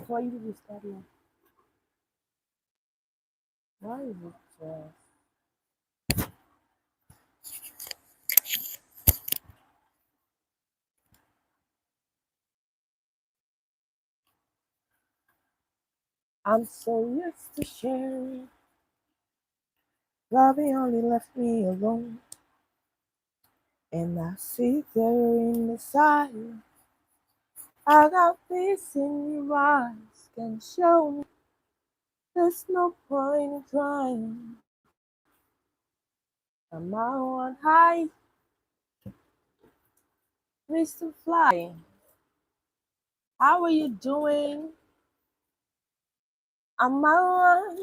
before you people start now. Why is it I'm so used to sharing. Loving only left me alone. And I sit there in the silence. I got peace in your eyes. Can show me there's no point in trying. I'm out on high, Mr. Fly. How are you doing? I'm out.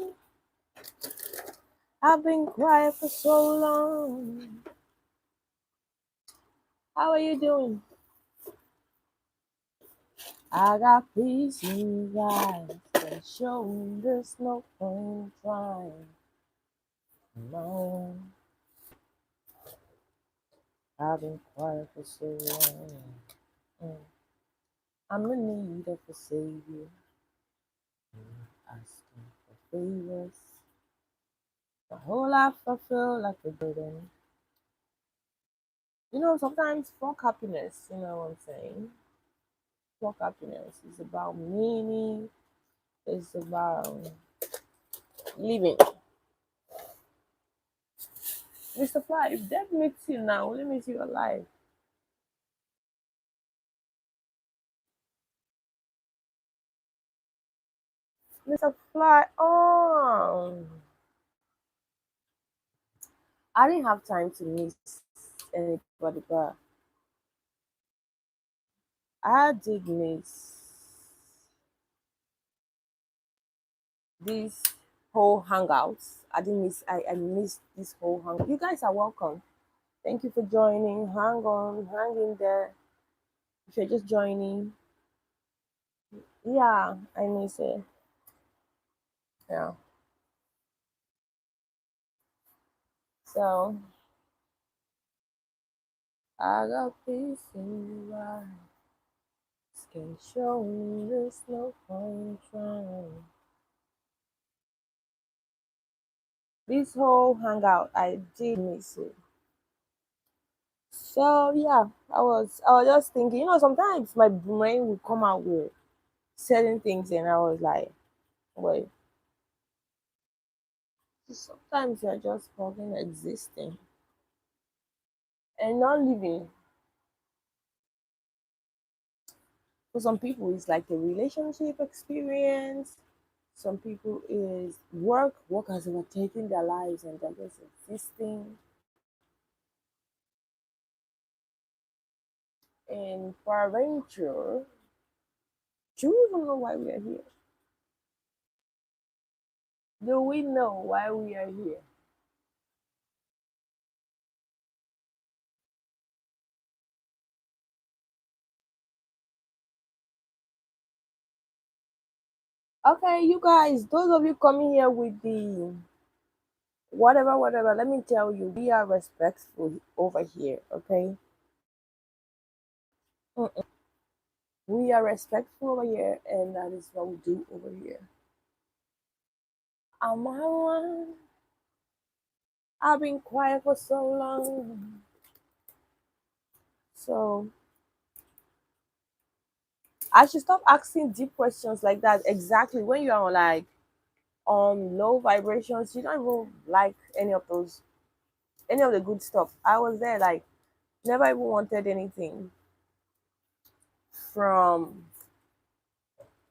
I've been quiet for so long. How are you doing? I got peace in your eyes. Can show me there's no point in trying. No, I've been quiet for so long. Mm. I'm in need of a savior, asking for favors. My whole life I feel like a burden. Sometimes fuck happiness, you know what I'm saying? Fuck happiness is about meaning, it's about living. Mr. Fly, if death meets you now, will it meet you alive? Mr. Fly, I didn't have time to miss anybody, but I did miss this whole hangouts. I missed this whole hangout. You guys are welcome. Thank you for joining. Hang on, hang in there. If you're just joining, yeah, I miss it. Yeah. So I got peace in your eyes. Can show me there's no point trying. This whole hangout, I did miss it. So yeah, I was just thinking, sometimes my brain will come out with certain things, and I was like, wait, sometimes you're just fucking existing and not living. For some people, it's like a relationship experience. Some people is work has overtaken their lives and they're just existing. And for adventure, do we even know why we are here? Do we know why we are here? Okay, you guys, those of you coming here with the whatever, let me tell you, we are respectful over here, okay? Mm. We are respectful over here, and that is what we do over here. Am I one? I've been quiet for so long. So I should stop asking deep questions like that. Exactly. When you're on like low vibrations, you don't even like any of the good stuff. I was there like never even wanted anything from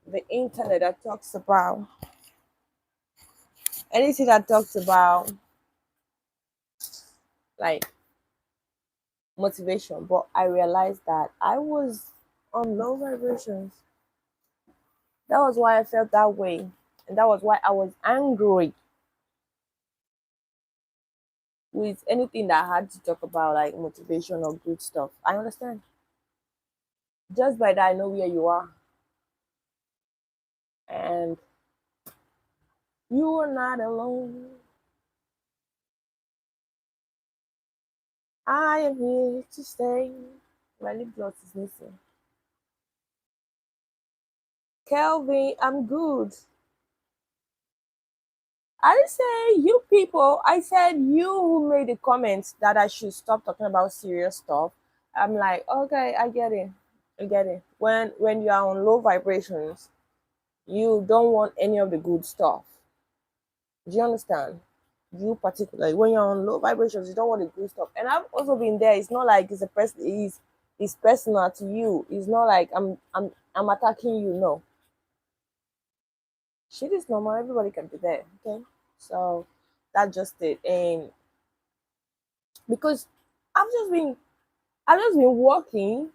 the internet that talks about anything that talks about like motivation. But I realized that I was on low vibrations. That was why I felt that way. And that was why I was angry with anything that had to talk about like motivation or good stuff. I understand. Just by that, I know where you are. And you are not alone. I am here to stay. My lip gloss is missing. Kelvin, I'm good. I didn't say you people. I said you who made the comment that I should stop talking about serious stuff. I'm like, okay, I get it. I get it. When you are on low vibrations, you don't want any of the good stuff. Do you understand? You particularly when you're on low vibrations, you don't want the good stuff. And I've also been there. It's not like it's a person. It's personal to you. It's not like I'm attacking you. No, shit is normal. Everybody can be there. Okay, so that's just it. And because I've just been I've just been working,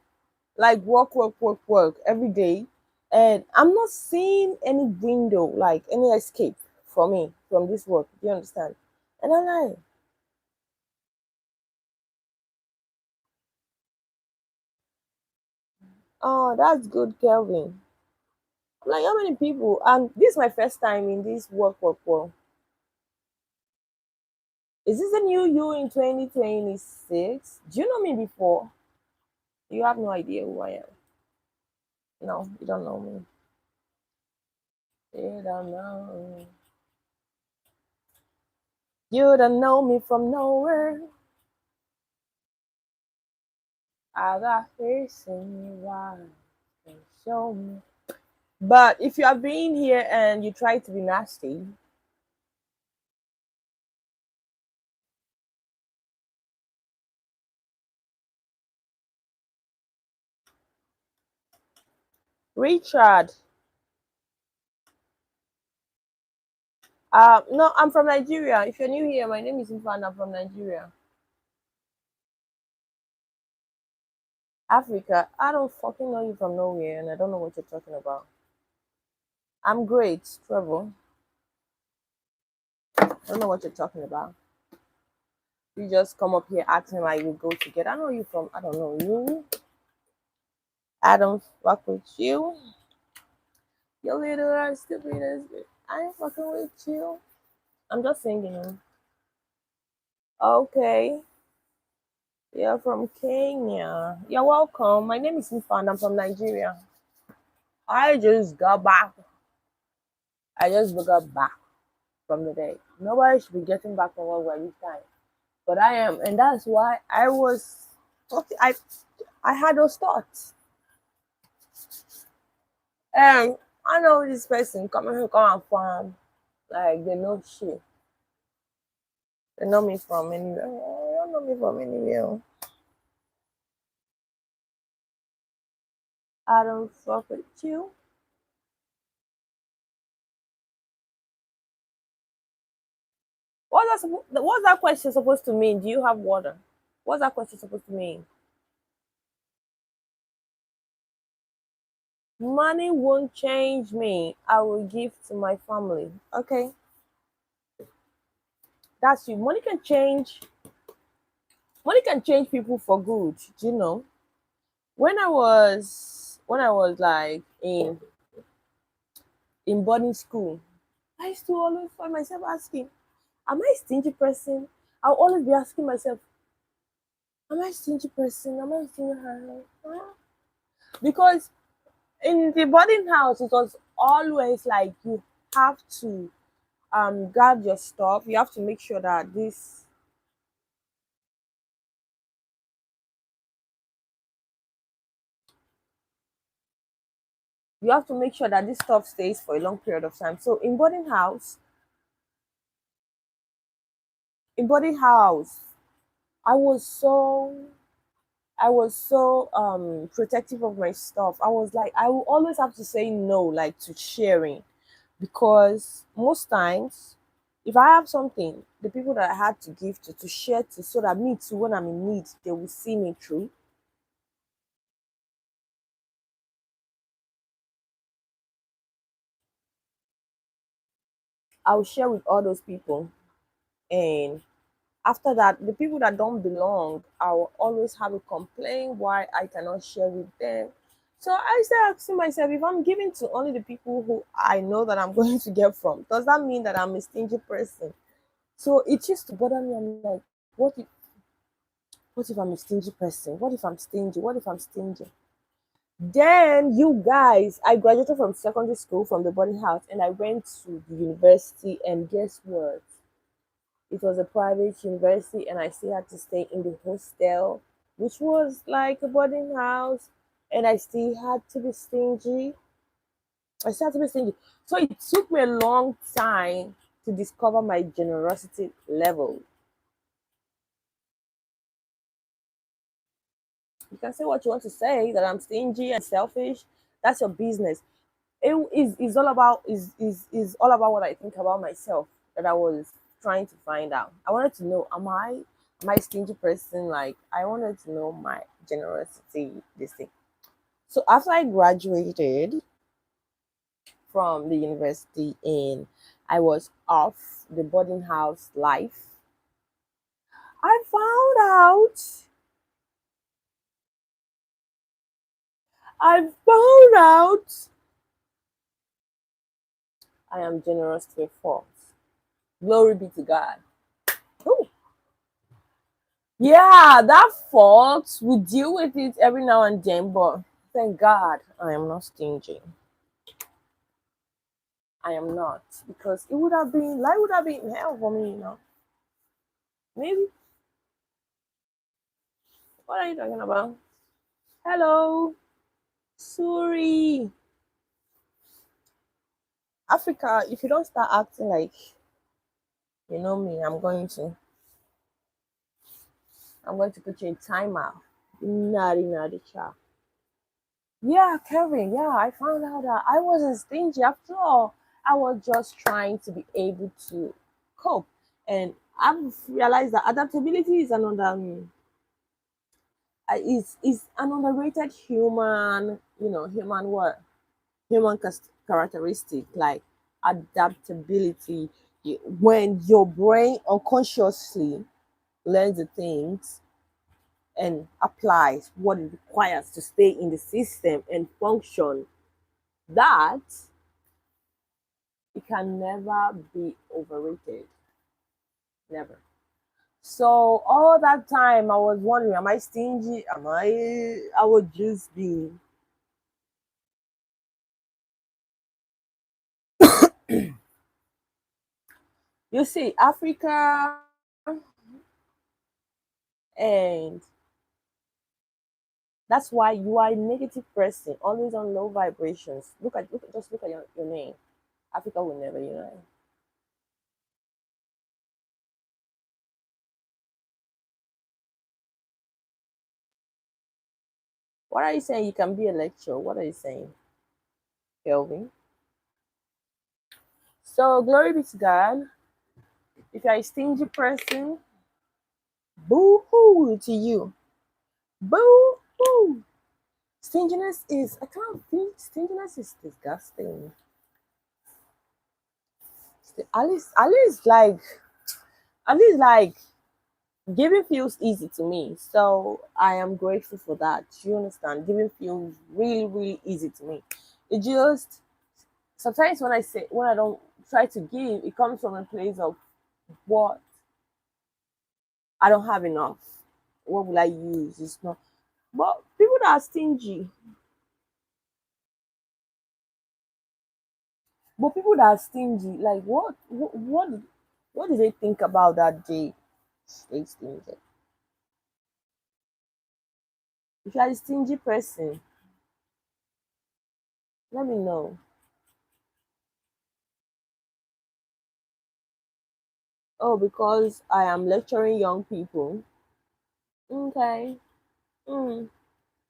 like work every day, and I'm not seeing any window, like any escape for me from this work. Do you understand? And I'm like, oh, that's good, Kelvin. I'm like, how many people? And this is my first time in this work. Is this a new you in 2026? Do you know me before? You have no idea who I am. No, you don't know me. You don't know. You don't know me from nowhere. I got face in your eyes and show me. But if you are being here and you try to be nasty, Richard, no, I'm from Nigeria. If you're new here, my name is Infan. I'm from Nigeria. Africa, I don't fucking know you from nowhere and I don't know what you're talking about. I'm great, Trevor. I don't know what you're talking about. You just come up here acting like we go together. I know you from, I don't know you. I don't fuck with you. You little ass stupid ass bitch. I ain't fucking with you. I'm just singing. Okay. You're from Kenya. You're welcome. My name is Ifan. I'm from Nigeria. I just got back. I just got back from the day. Nobody should be getting back from work by this time. But I am, and that's why I was talking. I had those thoughts, and I know this person coming here, come and farm, like they know shit. They know me from anywhere. Oh, they don't know me from anywhere. I don't fuck with you. What's that question supposed to mean? Do you have water? What's that question supposed to mean? Money won't change me. I will give to my family. Okay, that's you. Money can change people for good. Do you know? When I was like in boarding school, I used to always find myself asking, "Am I a stingy person?" I'll always be asking myself, "Am I a stingy person? Am I a stingy person?" Because in the boarding house, it was always like you have to guard your stuff. You have to make sure that this stuff stays for a long period of time. So in boarding house, I was so protective of my stuff. I was like, I will always have to say no, like to sharing, because most times, if I have something, the people that I had to give to share to, so that me too, when I'm in need, they will see me through. I will share with all those people, and after that, the people that don't belong, I will always have a complaint why I cannot share with them. So I start asking myself, if I'm giving to only the people who I know that I'm going to get from, does that mean that I'm a stingy person? So it used to bother me. I'm like, what if what if I'm a stingy person? What if I'm stingy? What if I'm stingy? Then you guys, I graduated from secondary school from the boarding house and I went to the university, and guess what? It was a private university and I still had to stay in the hostel, which was like a boarding house, and I still had to be stingy. I still had to be stingy. So it took me a long time to discover my generosity level. You can say what you want to say, that I'm stingy and selfish. That's your business. It is all about is all about what I think about myself, that I was trying to find out. I wanted to know, am I a stingy person? Like, I wanted to know my generosity, this thing. So after I graduated from the university and I was off the boarding house life, I found out I found out I am generous to a fault. Glory be to God. Ooh. Yeah, that fault, we deal with it every now and then, but thank God I am not stingy. I am not, because it would have been life would have been hell for me. Maybe. What are you talking about? Hello, sorry, Africa. If you don't start acting like you know me, I'm going to put you in timeout. Naughty, naughty child. Yeah, Kevin. Yeah, I found out that I wasn't stingy after all. I was just trying to be able to cope, and I've realized that adaptability is an underrated human what human characteristic, like adaptability. When your brain unconsciously learns the things and applies what it requires to stay in the system and function, that it can never be overrated. Never. So all that time I was wondering, am I stingy? I would just be. You see, Africa, and that's why you are a negative person, always on low vibrations. Just look at your name. Africa will never unite. What are you saying? You can be a lecturer. What are you saying, Kelvin? So glory be to God. If you're a stingy person, boo hoo to you. Boo hoo. I can't feel stinginess is disgusting. At least, giving feels easy to me. So I am grateful for that. You understand? Giving feels really, really easy to me. It just, sometimes when I don't try to give, it comes from a place of what I don't have enough. What will I use? It's not. But people that are stingy, like what did they think about that day? Stay stingy. If you're a stingy person, let me know. Oh, because I am lecturing young people. Okay. Mm,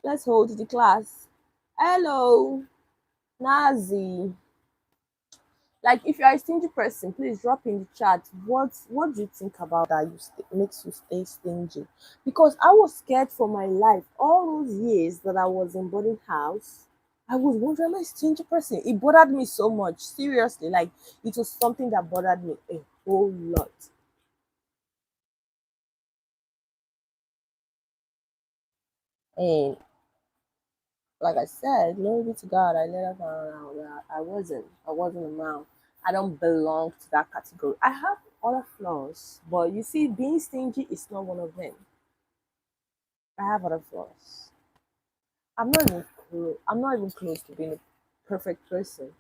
let's hold the class. Hello, Nazi. Like, if you're a stingy person, please drop in the chat. What do you think about that? Makes you stay stingy? Because I was scared for my life all those years that I was in boarding house. I was wondering, am I a stingy person? It bothered me so much. Seriously, like it was something that bothered me a whole lot. And like I said, glory be to God, I later found out that I wasn't a man. I don't belong to that category. I have other flaws, but you see, being stingy is not one of them. I have other flaws. I'm not. close. I'm not even close to being a perfect person.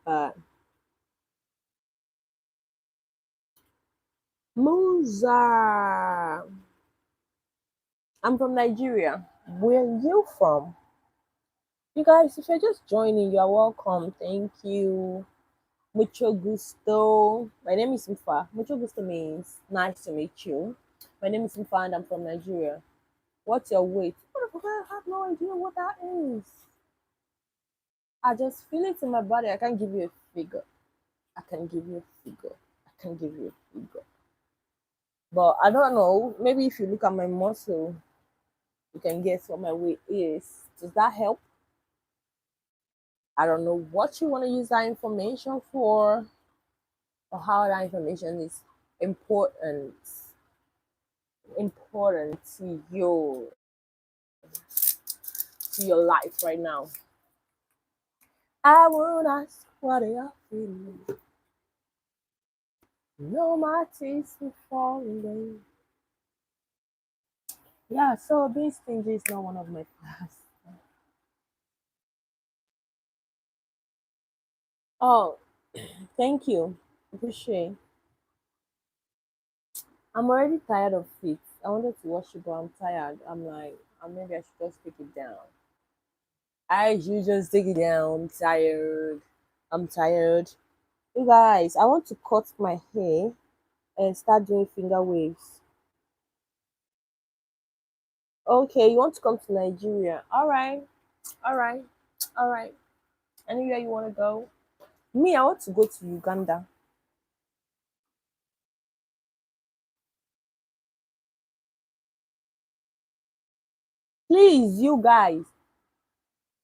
But Musa, I'm from Nigeria. Where are you from? You guys, if you're just joining, you're welcome. Thank you. Mucho gusto. My name is Mfa. Mucho gusto means nice to meet you. My name is Mfa and I'm from Nigeria. What's your weight? What the fuck? I have no idea what that is. I just feel it in my body. I can't give you a figure. I can give you a figure. I can give you a figure. But I don't know. Maybe if you look at my muscle, you can guess what my weight is. Does that help? I don't know what you want to use that information for or how that information is important to your life right now. I won't ask what they are feeling. No, my teeth will fall away. Yeah, so being stingy is not one of my class. Oh, thank you. Appreciate. I'm already tired of it. I wanted to watch it, but I'm tired. I'm like, maybe I should just take it down. I should just take it down. I'm tired. I'm tired. You guys, I want to cut my hair and start doing finger waves. Okay, you want to come to Nigeria? All right, all right, all right. Anywhere you want to go? Me, I want to go to Uganda. Please, you guys,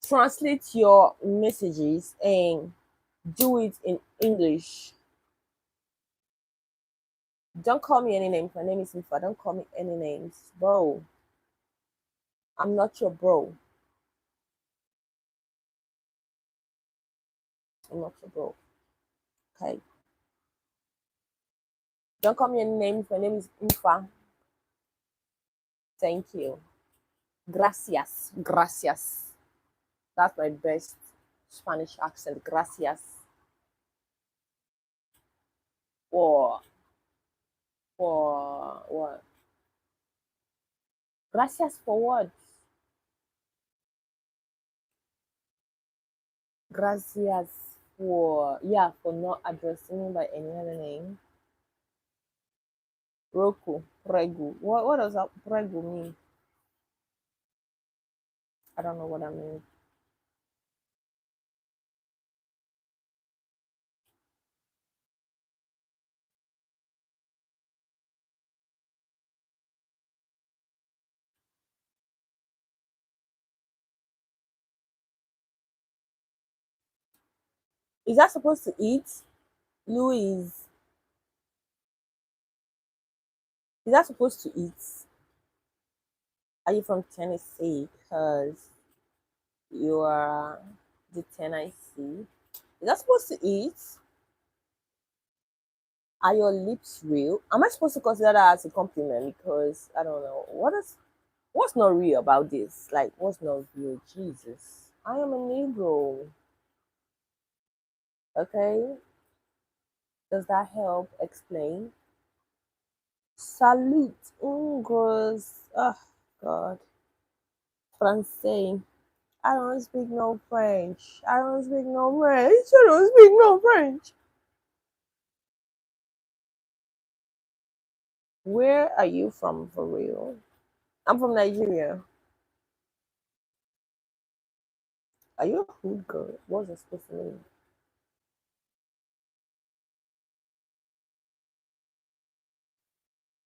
translate your messages and do it in English. Don't call me any names. My name is Mifa. Don't call me any names, bro. I'm not your bro. I'm not your bro. Okay. Don't call me any names. My name is Mifa. Thank you. Gracias. Gracias. That's my best Spanish accent. Gracias. For what? Gracias for what? Gracias for not addressing me by any other name. Roku, prego. What does that prego mean? I don't know what that means. Is that supposed to eat? Louise, is that supposed to eat? Are you from Tennessee? Because you are the Tennessee. Is that supposed to eat? Are your lips real? Am I supposed to consider that as a compliment? Because I don't know. What's not real about this? Like, what's not real? Jesus. I am a Negro. Okay? Does that help explain? Salute. Gross. Oh, God. Francais. I don't speak no French. I don't speak no French. I don't speak no French. Where are you from for real? I'm from Nigeria. Are you a hood girl? What's it supposed to mean?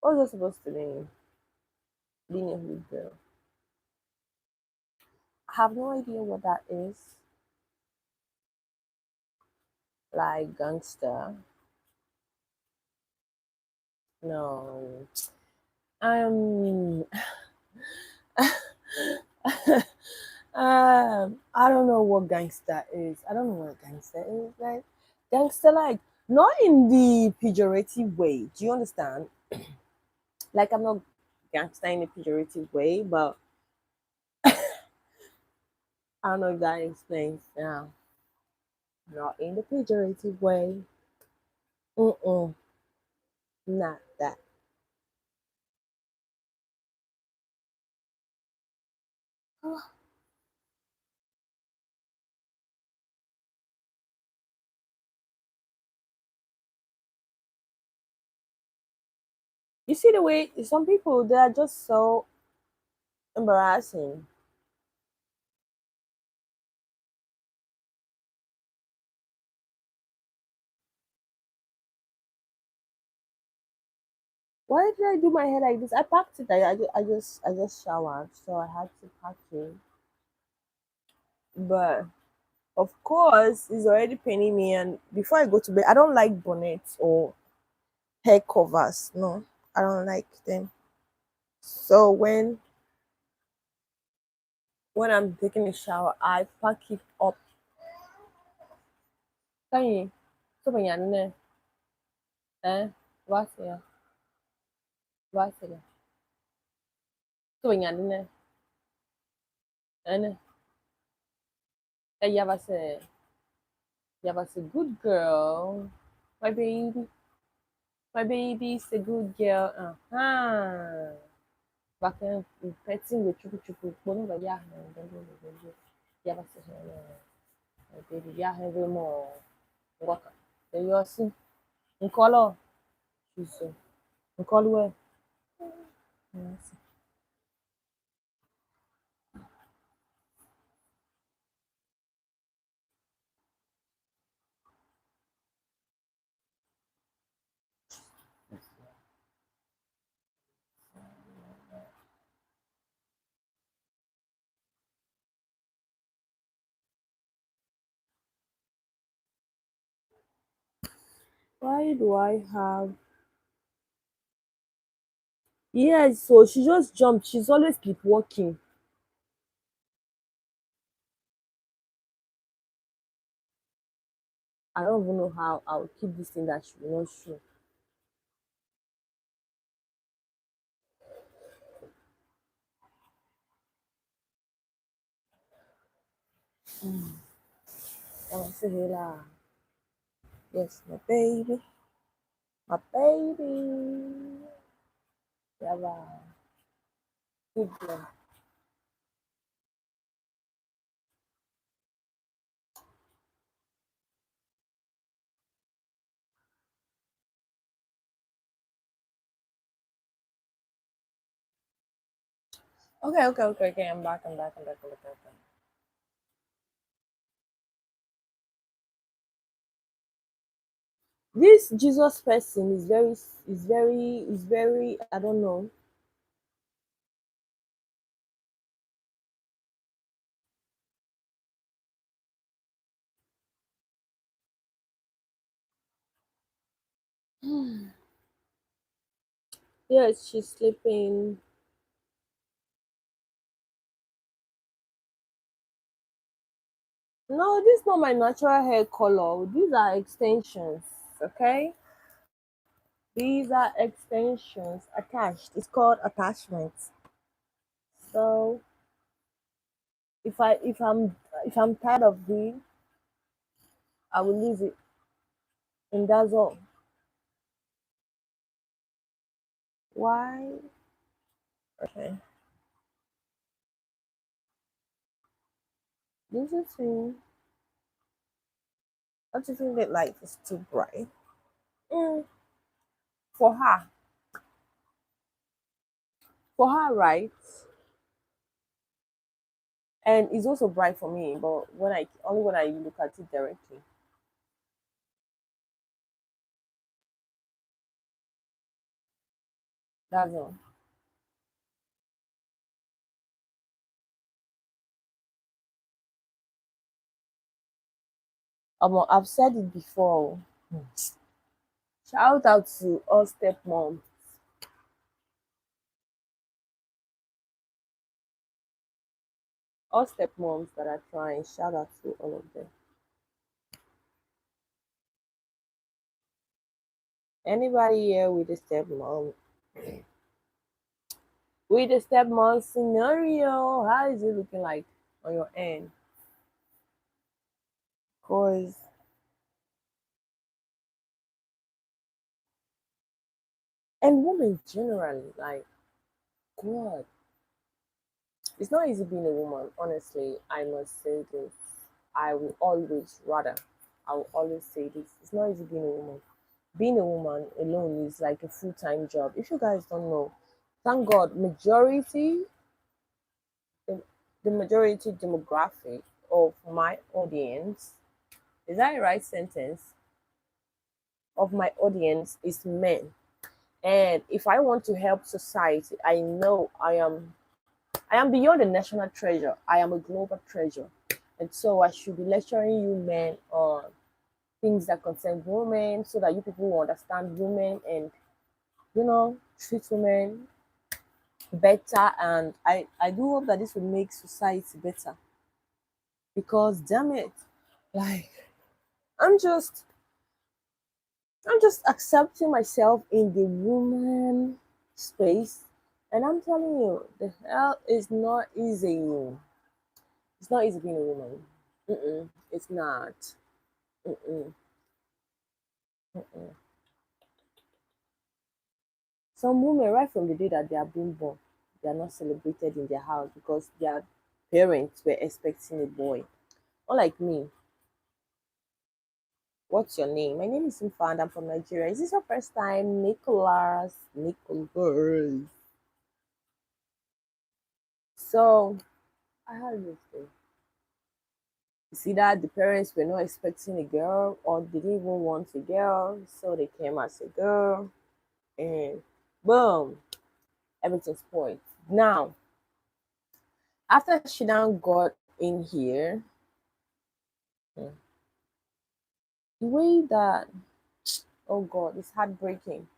What's it supposed to mean? Being a hood girl. I have no idea what that is. Like gangster. No. Um I don't know what gangster is. I don't know what gangster is. Like gangster, like not in the pejorative way. Do you understand? Like I'm not gangster in a pejorative way, but I don't know if that explains now. Not in the pejorative way. Mm-mm, not that. You see the way some people they are just so embarrassing. Why did I do my hair like this? I packed it. I just showered, so I had to pack it. But of course, it's already paining me. And before I go to bed, I don't like bonnets or hair covers. No, I don't like them. So when I'm taking a shower, I pack it up. Can you? So when you're in there, what's here? What's here? So when you're in there, and you have a good girl, my baby. My baby's a good girl. Uh-huh. Bakın petsin ve çukur çukur bunu da ya ya bak baby ya have more waka. You see in color she's in color. Yes. Why do I have? Yes, so she just jumped. She's always sleepwalking. I don't even know how I'll keep this thing that she will not show. Oh, say hey lah. Yes, my baby, my baby. Yeah, good girl. Okay, okay, okay, okay. I'm back. I'm back. I'm back. I'm back. I'm back. This Jesus person is very. I don't know. Yes, she's sleeping. No, this is not my natural hair color. These are extensions. Okay, these are extensions attached. It's called attachment. So if I'm tired of this, I will lose it, and that's all. Why? Okay. This is thing. I just think that light is too bright. Mm, for her, right? And it's also bright for me, but when I look at it directly, that's all. I've said it before. Shout out to all stepmoms, that are trying. Shout out to all of them. Anybody here with a stepmom, With the stepmom scenario, how is it looking like on your end? Cause and women generally, like God, it's not easy being a woman. Honestly, I must say this. I will always rather. I will always say this. It's not easy being a woman. Being a woman alone is like a full-time job. If you guys don't know, thank God, the, the majority demographic of my audience, is that a right sentence? Of my audience is men. And if I want to help society, I know I am beyond a national treasure. I am a global treasure. And so I should be lecturing you men on things that concern women so that you people will understand women and treat women better. And I do hope that this will make society better. Because damn it, like I'm just I'm just accepting myself in the woman space. And I'm telling you, the hell is not easy. It's not easy being a woman. It's not. Mm-mm, mm-mm. Some women, right from the day that they are being born, they are not celebrated in their house because their parents were expecting a boy. Unlike me, what's your name? My name is Simfa and I'm from Nigeria. Is this your first time? Nicholas. Nicholas. So, I had this thing. You see that the parents were not expecting a girl or they didn't even want a girl, so they came as a girl, and boom, everything spoiled. Now, after she now got in here, the way that, oh God, it's heartbreaking.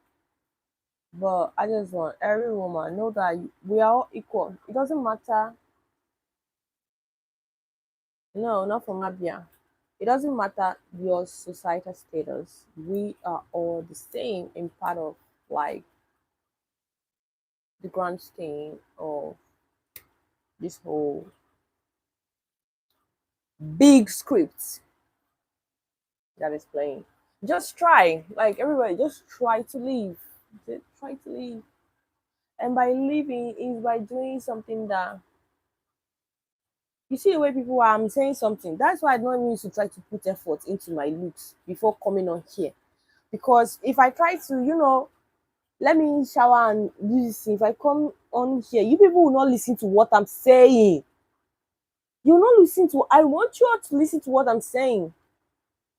But I just want every woman know that we are all equal. It doesn't matter. No, not from Abia. It doesn't matter your societal status. We are all the same in part of like the grand scheme of this whole big script that is playing. Just try, like everybody, just try to live. Just try to live. And by living is by doing something that you see the way people are. I'm saying something. That's why I don't need to try to put effort into my looks before coming on here. Because if I try to, let me shower and do this, if I come on here, you people will not listen to what I'm saying. You will not listen to. I want you all to listen to what I'm saying.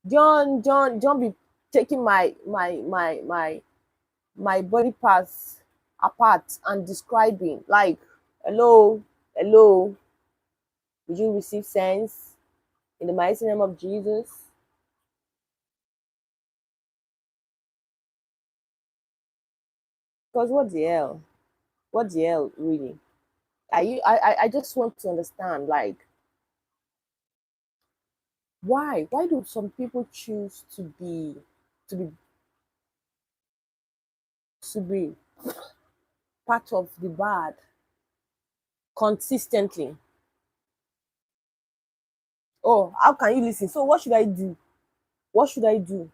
Don't be taking my body parts apart and describing like, hello, would you receive sense in the mighty name of Jesus? Because what the hell really? I just want to understand, like, why do some people choose to be to be part of the bad consistently? Oh, how can you listen? So what should I do? What should I do?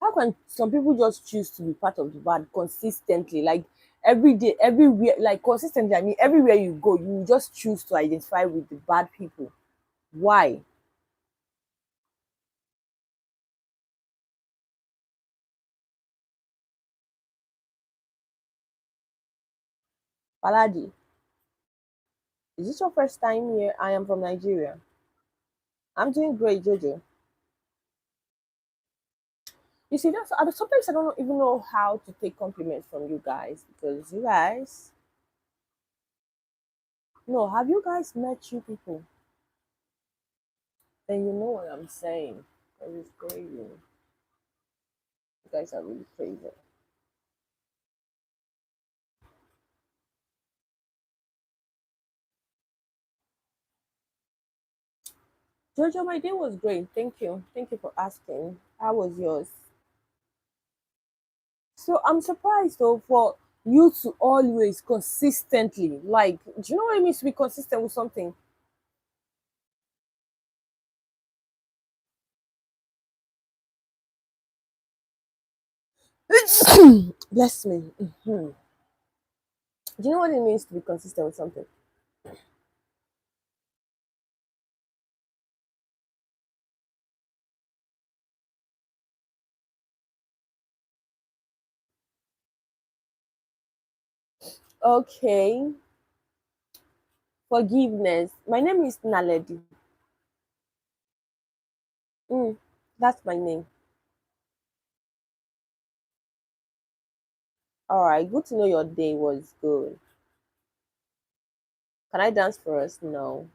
How can some people just choose to be part of the bad consistently, like every day, everywhere, like consistently? I mean, everywhere you go, you just choose to identify with the bad people. Why? Paladi, is this your first time here? I am from Nigeria. I'm doing great, Jojo. You see, sometimes I don't even know how to take compliments from you guys because you guys, no, have you guys met you people? Then you know what I'm saying. Because it's crazy. You guys are really crazy. Jojo, my day was great. Thank you. Thank you for asking. How was yours? So I'm surprised though for you to always consistently, like, do you know what it means to be consistent with something? Bless me. Mhm. Do you know what it means to be consistent with something? Okay, forgiveness. My name is Naledi. Mm, that's my name. All right, good to know your day was good. Can I dance for us? No,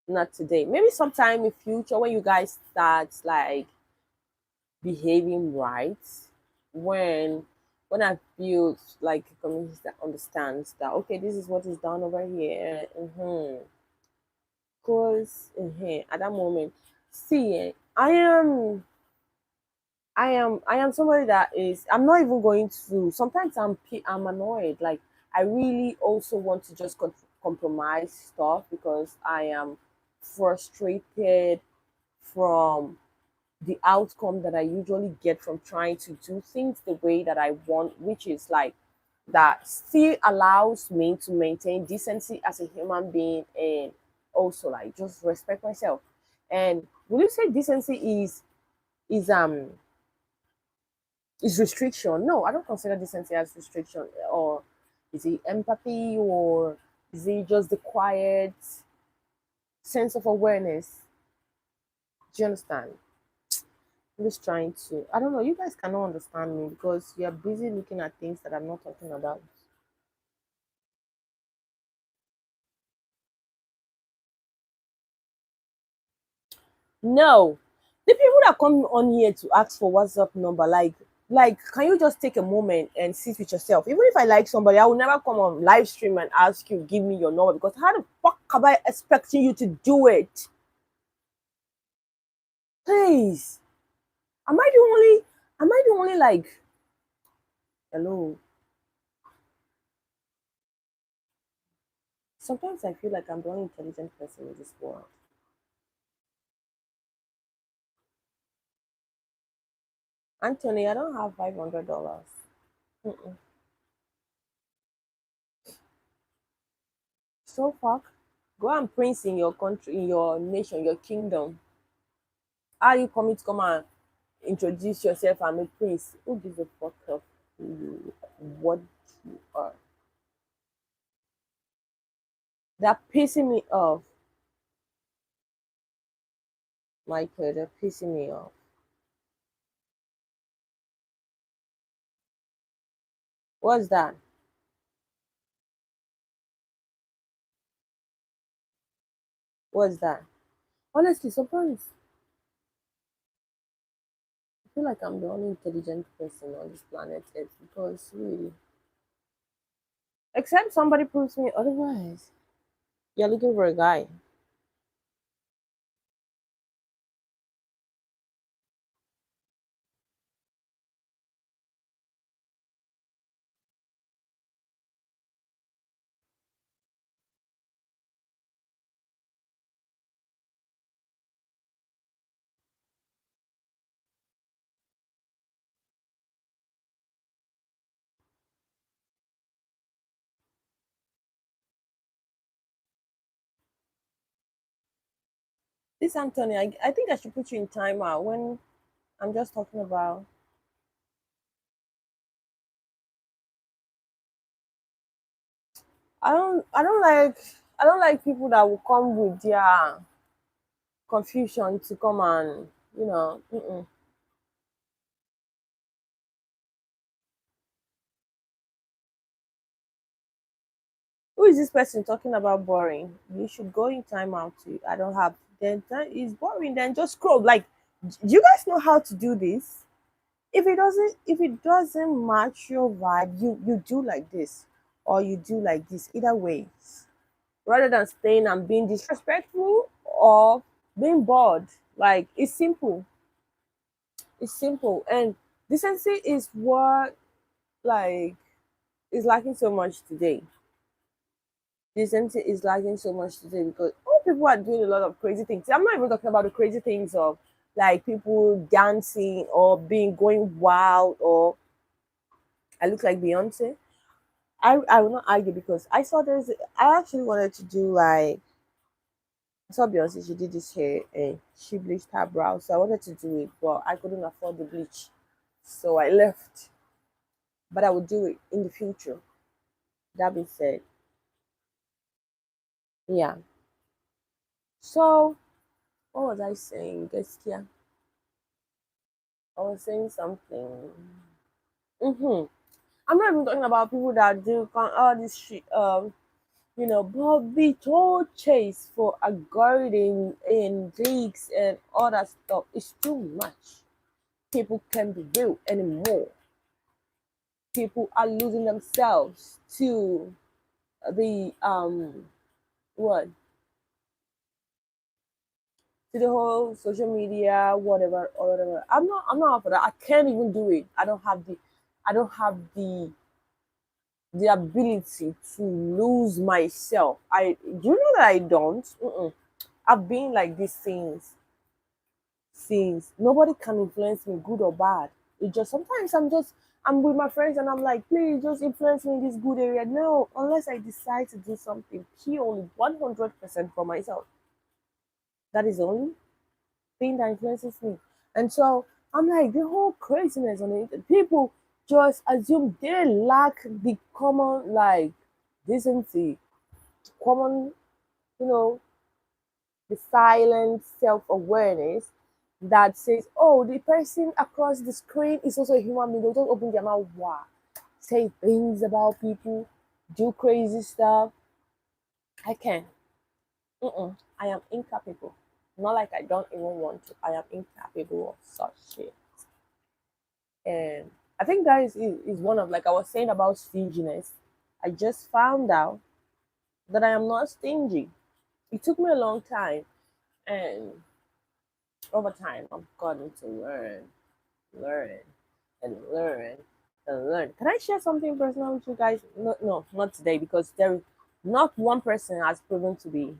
not today. Maybe sometime in future when you guys start like behaving right, when when I feel like a community that understands that okay, this is what is done over here. Because at that moment, see, I am somebody that is. I'm not even going to. Sometimes I'm annoyed. Like I really also want to just compromise stuff because I am frustrated from the outcome that I usually get from trying to do things the way that I want, which is like that still allows me to maintain decency as a human being and also like just respect myself. And will you say decency is is restriction? No, I don't consider decency as restriction. Or is it empathy, or is it just the quiet sense of awareness? Do you understand? I'm just trying to. I don't know. You guys cannot understand me because you're busy looking at things that I'm not talking about. No, the people that come on here to ask for WhatsApp number, like, can you just take a moment and sit with yourself? Even if I like somebody, I will never come on live stream and ask you give me your number because how the fuck am I expecting you to do it? Please, am I the only? Am I the only like? Hello. Sometimes I feel like I'm the only intelligent person in this world. Anthony, I don't have $500. Mm-mm. So fuck. Go and prince in your country, in your nation, your kingdom. Are you coming to come and introduce yourself? I'm a prince. Who gives a fuck of who you, what you are? They're pissing me off, Michael. They're pissing me off. What's that? What's that? Honestly, sometimes I feel like I'm the only intelligent person on this planet Earth because really, except somebody proves me otherwise. You're looking for a guy. This Anthony, I think I should put you in timeout when I'm just talking about. I don't like people that will come with their confusion to come and mm-mm. Who is this person talking about boring? You should go in timeout too. I don't have. Then that is boring. Then just scroll. Like, do you guys know how to do this? If it doesn't match your vibe, you do like this or you do like this. Either way, rather than staying and being disrespectful or being bored. Like it's simple. It's simple. And decency is what like is lacking so much today. Decency is lacking so much today because all people are doing a lot of crazy things. I'm not even talking about the crazy things of like people dancing or being going wild or I look like Beyonce. I will not argue because I saw there's I actually wanted to do like I saw Beyonce, she did this hair and she bleached her brows. So I wanted to do it, but I couldn't afford the bleach. So I left. But I would do it in the future. That being said, yeah. So what was I saying? Guess yeah. I was saying something. Mm-hmm. I'm not even talking about people that do all this shit. Bobby told Chase for a garden and gigs and all that stuff. It's too much. People can't be real anymore. People are losing themselves to the what to the whole social media whatever or whatever. I'm not up for that. I can't even do it. I don't have the ability to lose myself. I do you know that I don't. Mm-mm. I've been like this since nobody can influence me, good or bad. It just sometimes I'm with my friends and I'm like, please just influence me in this good area. No, unless I decide to do something purely 100% for myself. That is the only thing that influences me. And so I'm like, the whole craziness on it. People just assume they lack the common like decency, common, you know, the silent self-awareness that says, oh, the person across the screen is also a human being. They'll just open their mouth, wow, say things about people, do crazy stuff. I can. Mm-mm. I am incapable. Not like I don't even want to. I am incapable of such shit. And I think that is one of, like I was saying about stinginess. I just found out that I am not stingy. It took me a long time. And over time, I've gotten to learn, and learn, and learn. Can I share something personal with you guys? No, no, not today because there, not one person has proven to be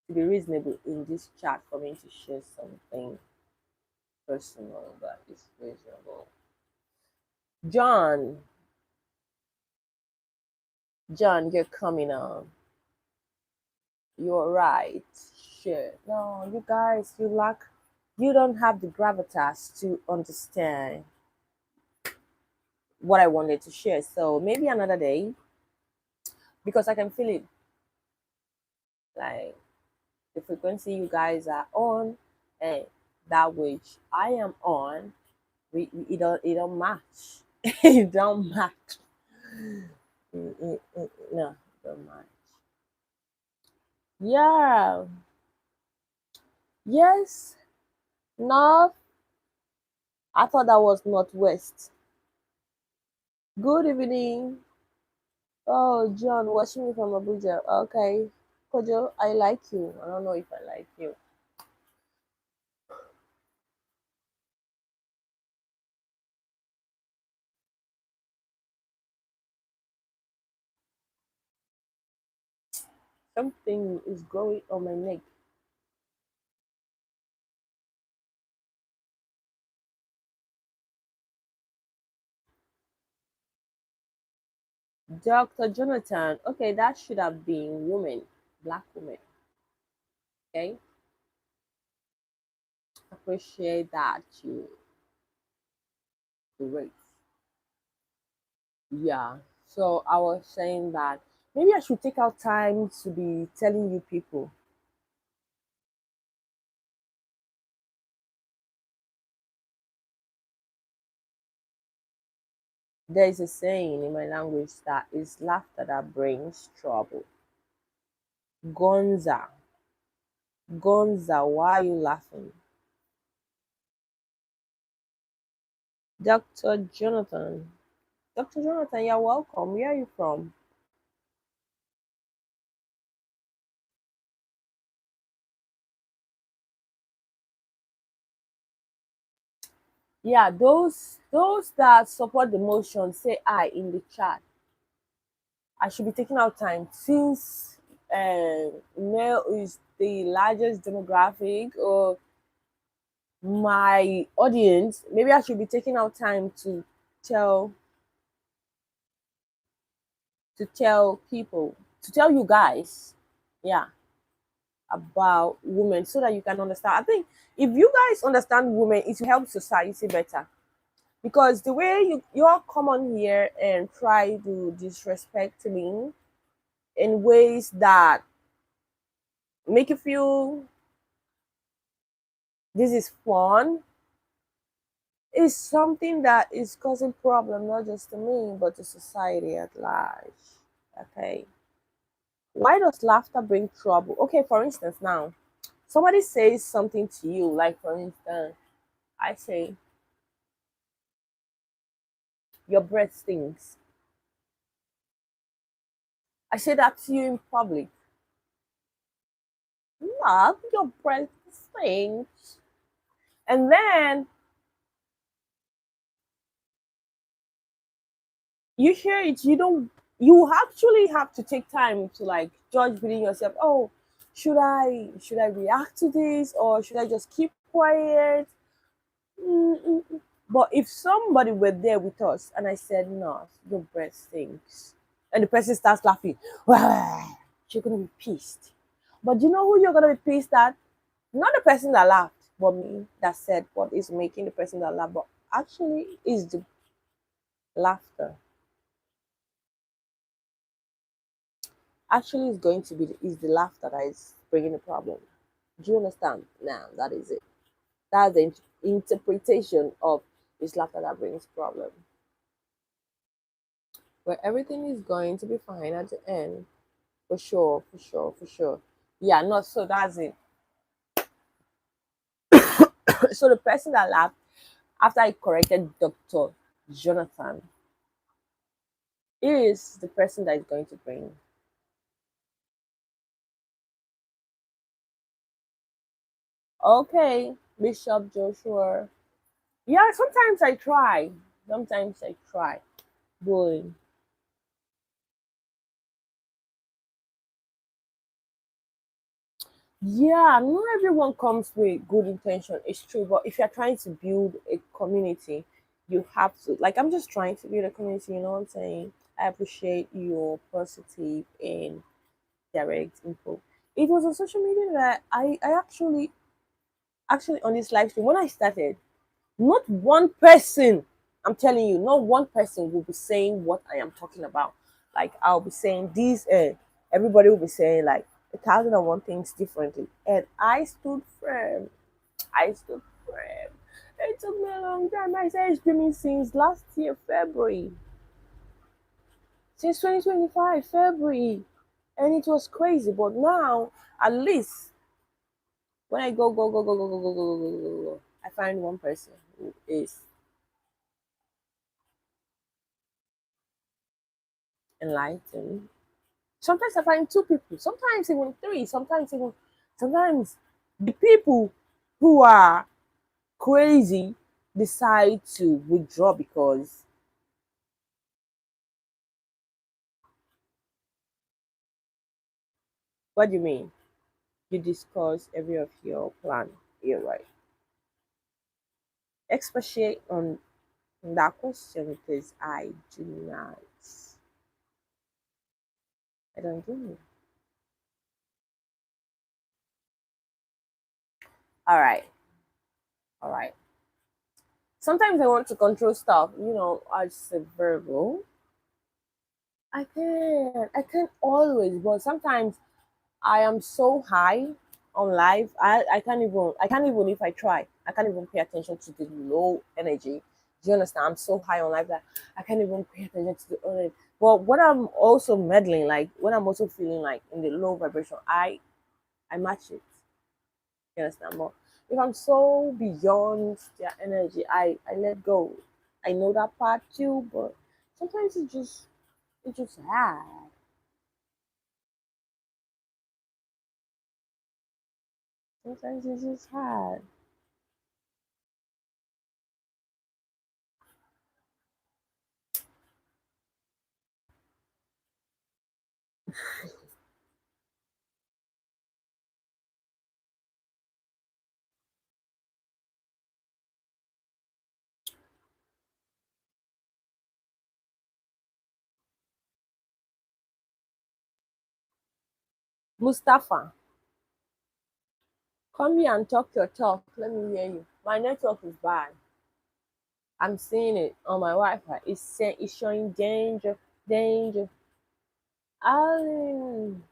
reasonable in this chat for me to share something personal that is reasonable. John, John, you're coming on. You're right. Sure. No, you guys, you don't have the gravitas to understand what I wanted to share. So maybe another day, because I can feel it. Like the frequency you guys are on and that which I am on, it don't match. It don't match. No, it don't match. Yeah. Yes. North. I thought that was northwest. Good evening. Oh, John, watching me from Abuja. Okay. Kojo, I like you. I don't know if I like you. Something is growing on my neck. Dr. Jonathan. Okay, that should have been woman, black woman. Okay. Appreciate that you raise. Yeah. So I was saying that maybe I should take out time to be telling you people. There is a saying in my language that is laughter that brings trouble. Gonza. Gonza, why are you laughing? Dr. Jonathan. Dr. Jonathan, you're welcome. Where are you from? Yeah, those that support the motion say I in the chat. I should be taking out time since male is the largest demographic or my audience. Maybe I should be taking out time tell tell people, to tell you guys, yeah, about women so that you can understand. I think if you guys understand women, it will help society better. Because the way you all come on here and try to disrespect me in ways that make you feel this is fun is something that is causing problem not just to me but to society at large. Okay. Why does laughter bring trouble? Okay, for instance, now somebody says something to you, like for instance, I say your breath stinks. I say that to you in public. Love, your breath stinks. And then you hear it, you actually have to take time to like judge within yourself. Oh, should I react to this or should I just keep quiet? Mm-mm. But if somebody were there with us and I said, no, your breath stinks, and the person starts laughing, you're gonna be pissed. But you know who you're gonna be pissed at? Not the person that laughed, but me that said what is making the person that laugh, but actually is the laughter. Actually is going to be is the laughter that is bringing the problem. Do you understand? Now that is it. That's the interpretation of this laughter that brings problem. Where everything is going to be fine at the end. For sure, for sure, for sure. Yeah, no, so that's it. So the person that laughed after I corrected Dr. Jonathan is the person that is going to bring. Okay, Bishop Joshua. Yeah, sometimes I try. Sometimes I try. But yeah, not everyone comes with good intention. It's true, but if you're trying to build a community, you have to. Like, I'm just trying to build a community. You know what I'm saying? I appreciate your positive and direct info. It was on social media that I actually on this live stream when I started. Not one person, I'm telling you, not one person will be saying what I am talking about. Like I'll be saying these, everybody will be saying like 1,001 things differently, and I stood firm. I stood firm. It took me a long time. I started streaming since last year, February, since 2025, February, and it was crazy. But now, at least when I go, I find one person who is enlightened. Sometimes I find two people, sometimes even three, sometimes the people who are crazy decide to withdraw because what do you mean? You discuss every of your plan. You're right. Expatiate on that question because do not. I don't get it. All right, all right. Sometimes I want to control stuff, as a verbal. I can't always, but sometimes I am so high on life. I can't even if I try. I can't even pay attention to the low energy. Do you understand? I'm so high on life that I can't even pay attention to the energy. But what I'm also meddling, like what I'm also feeling like in the low vibration, I match it. You understand? But if I'm so beyond their energy, I let go. I know that part too, but sometimes it's just hard. Sometimes it's just hard. Mustafa, come here and talk your talk. Let me hear you. My network is bad. I'm seeing it on my Wi-Fi. It's showing danger, danger. Alan,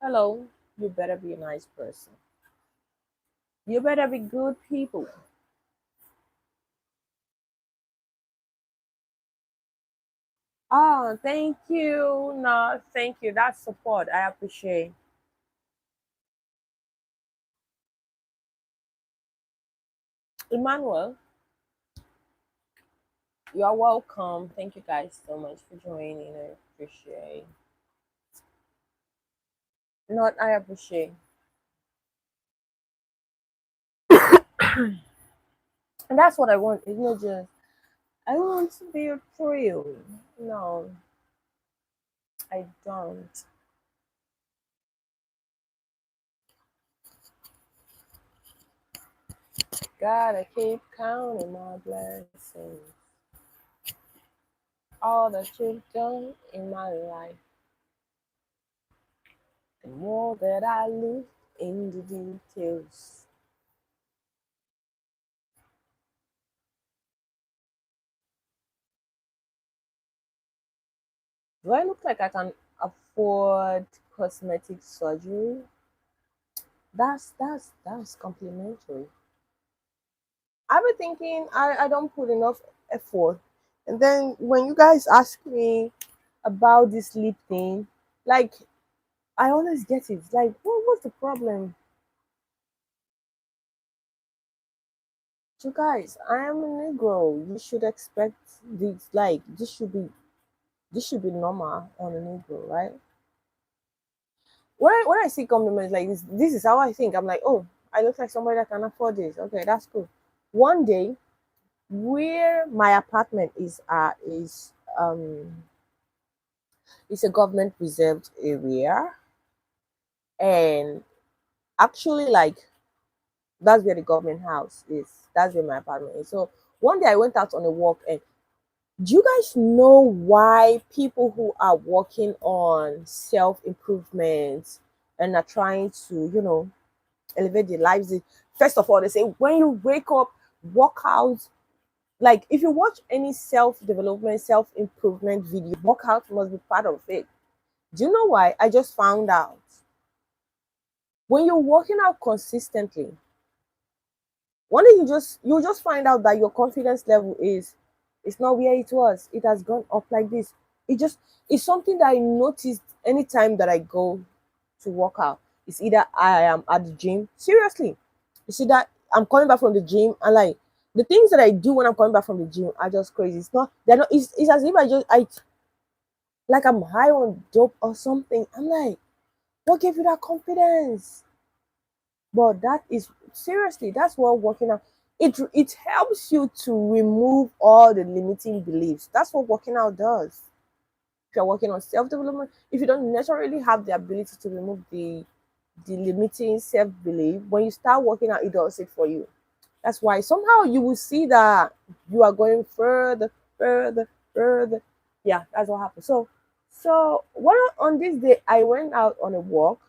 hello. You better be a nice person. You better be good people. Oh, thank you. No, thank you. That's support. I appreciate. Emmanuel, you are welcome. Thank you guys so much for joining. I appreciate. Not I appreciate. And that's what I want. It's not just I want to be a thrill. No, I don't. Gotta keep counting my blessings. All that you've done in my life. The more that I look in the details. Do I look like I can afford cosmetic surgery? That's complimentary. I've been thinking I don't put enough effort. And then when you guys ask me about this lip thing, like I always get it. Like, what's the problem? You guys, I am a Negro. You should expect this. Like, this should be normal on a Negro, right? When I see compliments like this is how I think. I'm like, oh, I look like somebody that can afford this. Okay, that's cool. One day, where my apartment is a government reserved area, and actually, like that's where the government house is. That's where my apartment is. So one day I went out on a walk, and do you guys know why people who are working on self improvement and are trying to, elevate their lives? First of all, they say when you wake up, work out. Like if you watch any self development, self improvement video, workout must be part of it. Do you know why? I just found out. When you're working out consistently, one day you just find out that your confidence level is it's not where it was. It has gone up like this. It's something that I noticed anytime that I go to work out. It's either I am at the gym. Seriously. You see that I'm coming back from the gym and like the things that I do when I'm coming back from the gym are just crazy. It's not they're not it's as if I like I'm high on dope or something. I'm like, what gave you that confidence? But that is seriously, that's what working out. It helps you to remove all the limiting beliefs. That's what working out does. If you're working on self-development, if you don't necessarily have the ability to remove the limiting self-belief, when you start working out, it does it for you. That's why somehow you will see that you are going further, further, further. Yeah, that's what happened. So on this day I went out on a walk,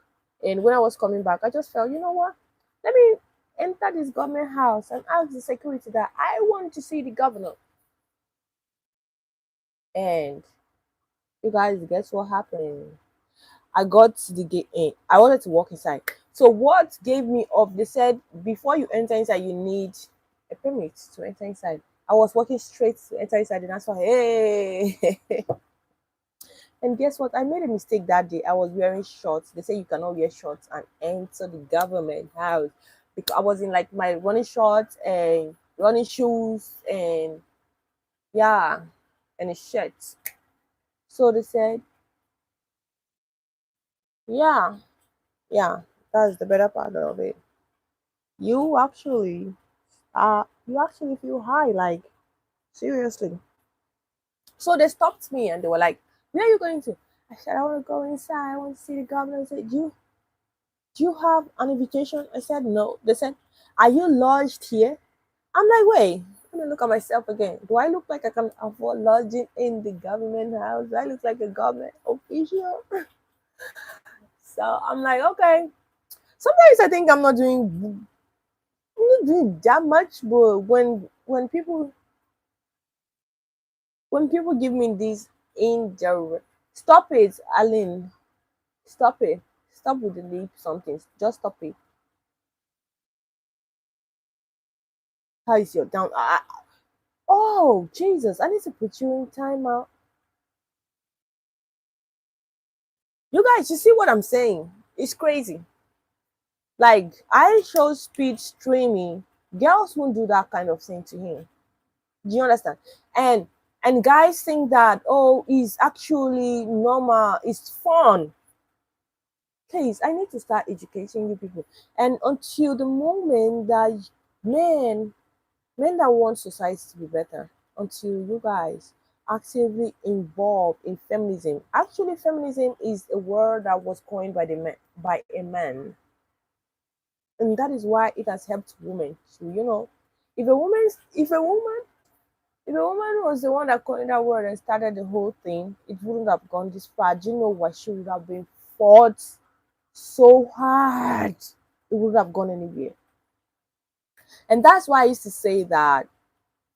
and when I was coming back, I just felt, you know what? Let me enter this government house and ask the security that I want to see the governor. And you guys, guess what happened? I got to the gate in. I wanted to walk inside. So what gave me up? They said before you enter inside, you need a permit to enter inside. I was walking straight to enter inside, and I saw, hey. And guess what? I made a mistake that day. I was wearing shorts. They say you cannot wear shorts and enter the government house because I was in like my running shorts and running shoes and yeah, and a shirt. So they said, yeah, yeah, that's the better part of it. You actually feel high, like seriously. So they stopped me and they were like, where are you going to? I said, I want to go inside. I want to see the governor. I said, do you have an invitation? I said, no. They said, are you lodged here? I'm like, wait, let me look at myself again. Do I look like I can afford lodging in the government house? Do I look like a government official? So I'm like, okay. Sometimes I think I'm not doing that much, but when people give me this indirect, stop it, Aline, stop it, stop with the lip something, just stop it. How is your down? Oh Jesus, I need to put you in timeout. You guys, you see what I'm saying? It's crazy. Like I show speed streaming, girls won't do that kind of thing to him. Do you understand? And and guys think that oh, it's actually normal, it's fun. Please, I need to start educating you people. And until the moment that men, men that want society to be better, until you guys actively involved in feminism. Actually, feminism is a word that was coined by the man, by a man, and that is why it has helped women. So if a woman, if a woman, if a woman was the one that coined that word and started the whole thing, it wouldn't have gone this far. Do you know what? She would have been fought so hard. It wouldn't have gone anywhere. And that's why I used to say that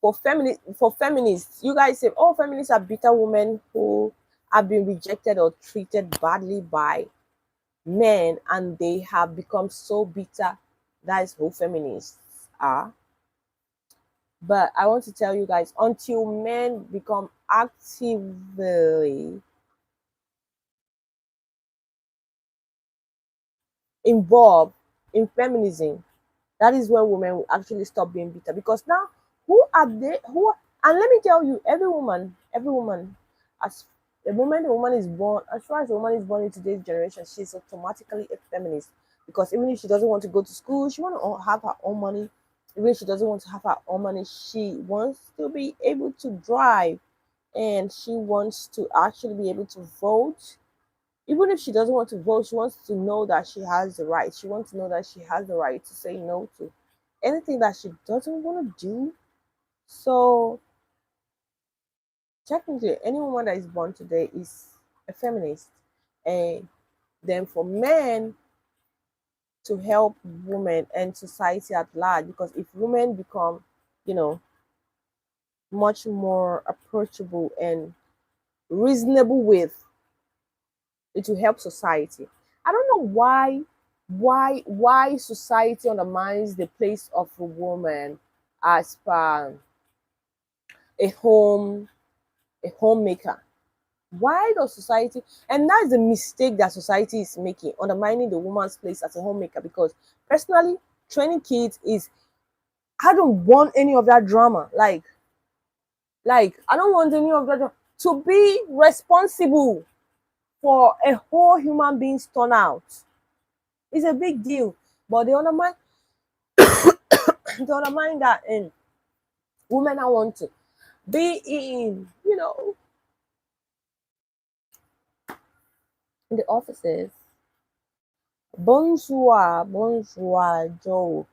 for feminists, you guys say, oh, feminists are bitter women who have been rejected or treated badly by men and they have become so bitter. That is who feminists are. But I want to tell you guys, until men become actively involved in feminism, that is when women will actually stop being bitter. Because now, who are they? And let me tell you, every woman, as the moment a woman is born, as far as a woman is born in today's generation, she's automatically a feminist. Because even if she doesn't want to go to school, she want to have her own money. Even if she doesn't want to have her own money, she wants to be able to drive, and she wants to actually be able to vote. Even if she doesn't want to vote, she wants to know that she has the right. She wants to know that she has the right to say no to anything that she doesn't want to do. So technically, any woman that is born today is a feminist. And then for men to help women and society at large, because if women become, you know, much more approachable and reasonable with, it will help society. I don't know why society undermines the place of a woman as per a home a homemaker. Why does society, and that's the mistake that society is making, undermining the woman's place as a homemaker? Because personally, training kids is, I don't want any of that drama. Like I don't want any of that to be responsible for a whole human being's turnout. It's a big deal. But they undermine that, and women I want to be in the offices. Bonjour, bonjour, Joe.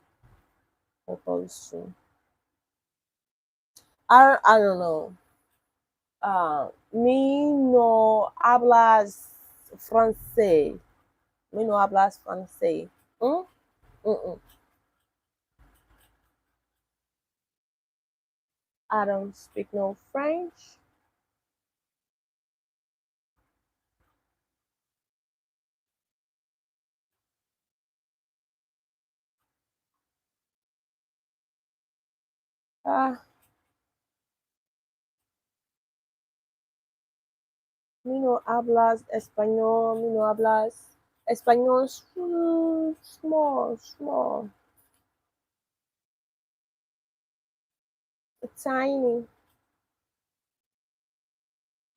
I don't know. Me no hablas francés. Me no hablas francés. Mm? Mm-mm. I don't speak no French. Ah, me no hablas español. Me no hablas español. Small, small, tiny.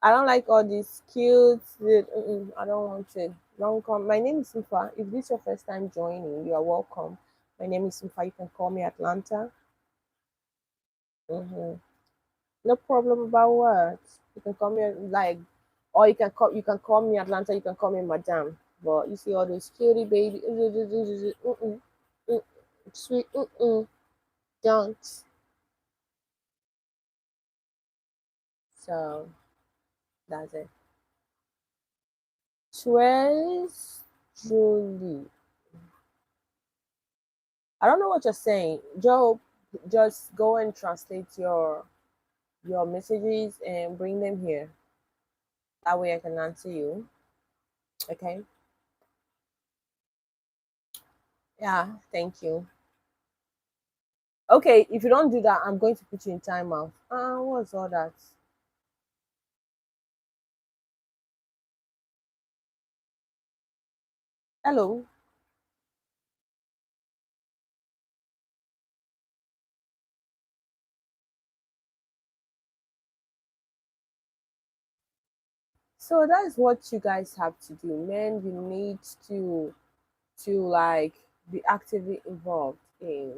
I don't like all these cute. I don't want it. Don't come. My name is Sifa. If this is your first time joining, you are welcome. My name is Sifa. You can call me Atlanta. hmm No problem about what. You can call me like. Or you can call me Atlanta, you can call me Madam. But you see all those cutie baby, mm-mm, mm, sweet, don't. So that's it. Trace Julie. I don't know what you're saying, Joe. Just go and translate your messages and bring them here. That way I can answer you. Okay. Yeah. Thank you. Okay. If you don't do that, I'm going to put you in timeout. What's all that? Hello. So that's what you guys have to do, men. You need to like be actively involved in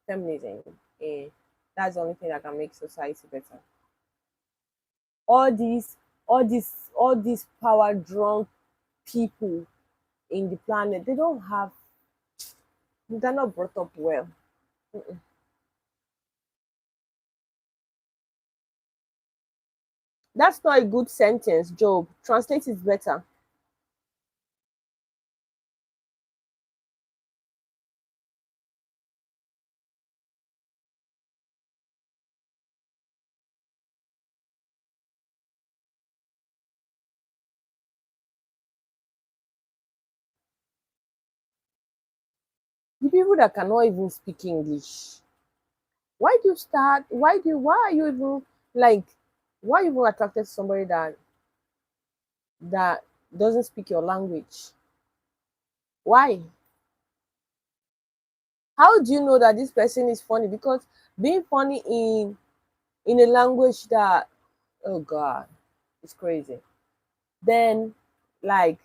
feminism. And that's the only thing that can make society better. All these, all these power drunk people in the planet, they don't have, they're not brought up well. Mm-mm. That's not a good sentence, Job. Translate it better. The people that cannot even speak English, why are you even like, why are you even attracted to somebody that doesn't speak your language? Why? How do you know that this person is funny? Because being funny in a language that, oh god, it's crazy. Then, like,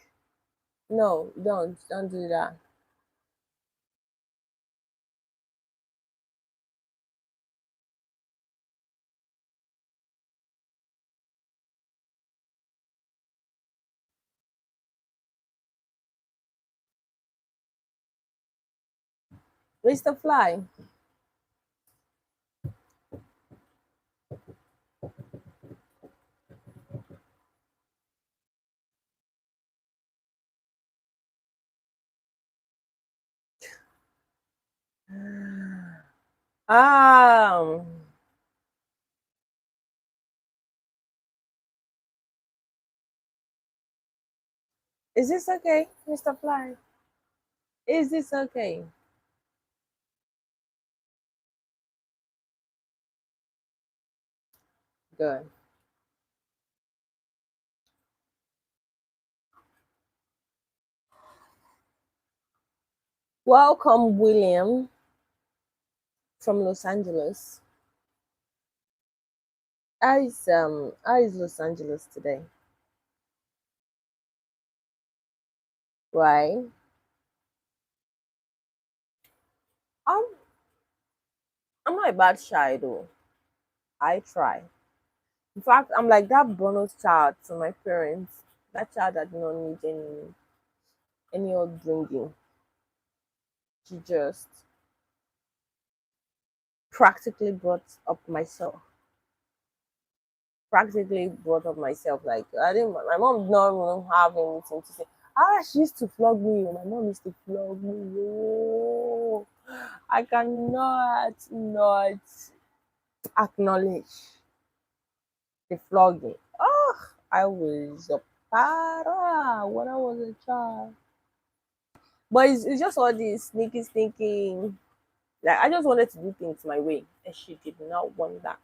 no, don't do that. Mr. Fly. um is this okay, Mr. Fly? Is this okay? Good. Welcome, William from Los Angeles. How is Los Angeles today? Right. I'm I'm not a bad shy though. I try. In fact, I'm like that bonus child to my parents. That child that did not need any old bringing. She just practically brought up myself. Practically brought up myself. Like I didn't. My mom did not even have anything to say. She used to flog me. My mom used to flog me. Oh, I cannot not acknowledge the flogging. Oh, I was a para when I was a child. But it's just all this sneaky thinking. Like I just wanted to do things my way, and she did not want that.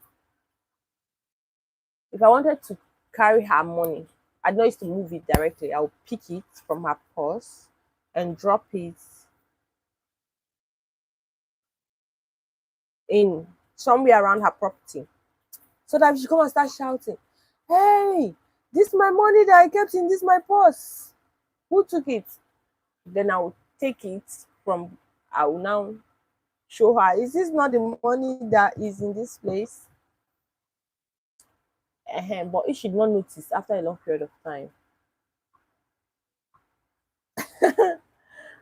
If I wanted to carry her money, I don't used to move it directly. I would pick it from her purse and drop it in somewhere around her property. So that she come and start shouting, "Hey, this is my money that I kept in this my purse. Who took it?" Then I will take it from, I will now show her, is this not the money that is in this place? But if she did not notice after a long period of time,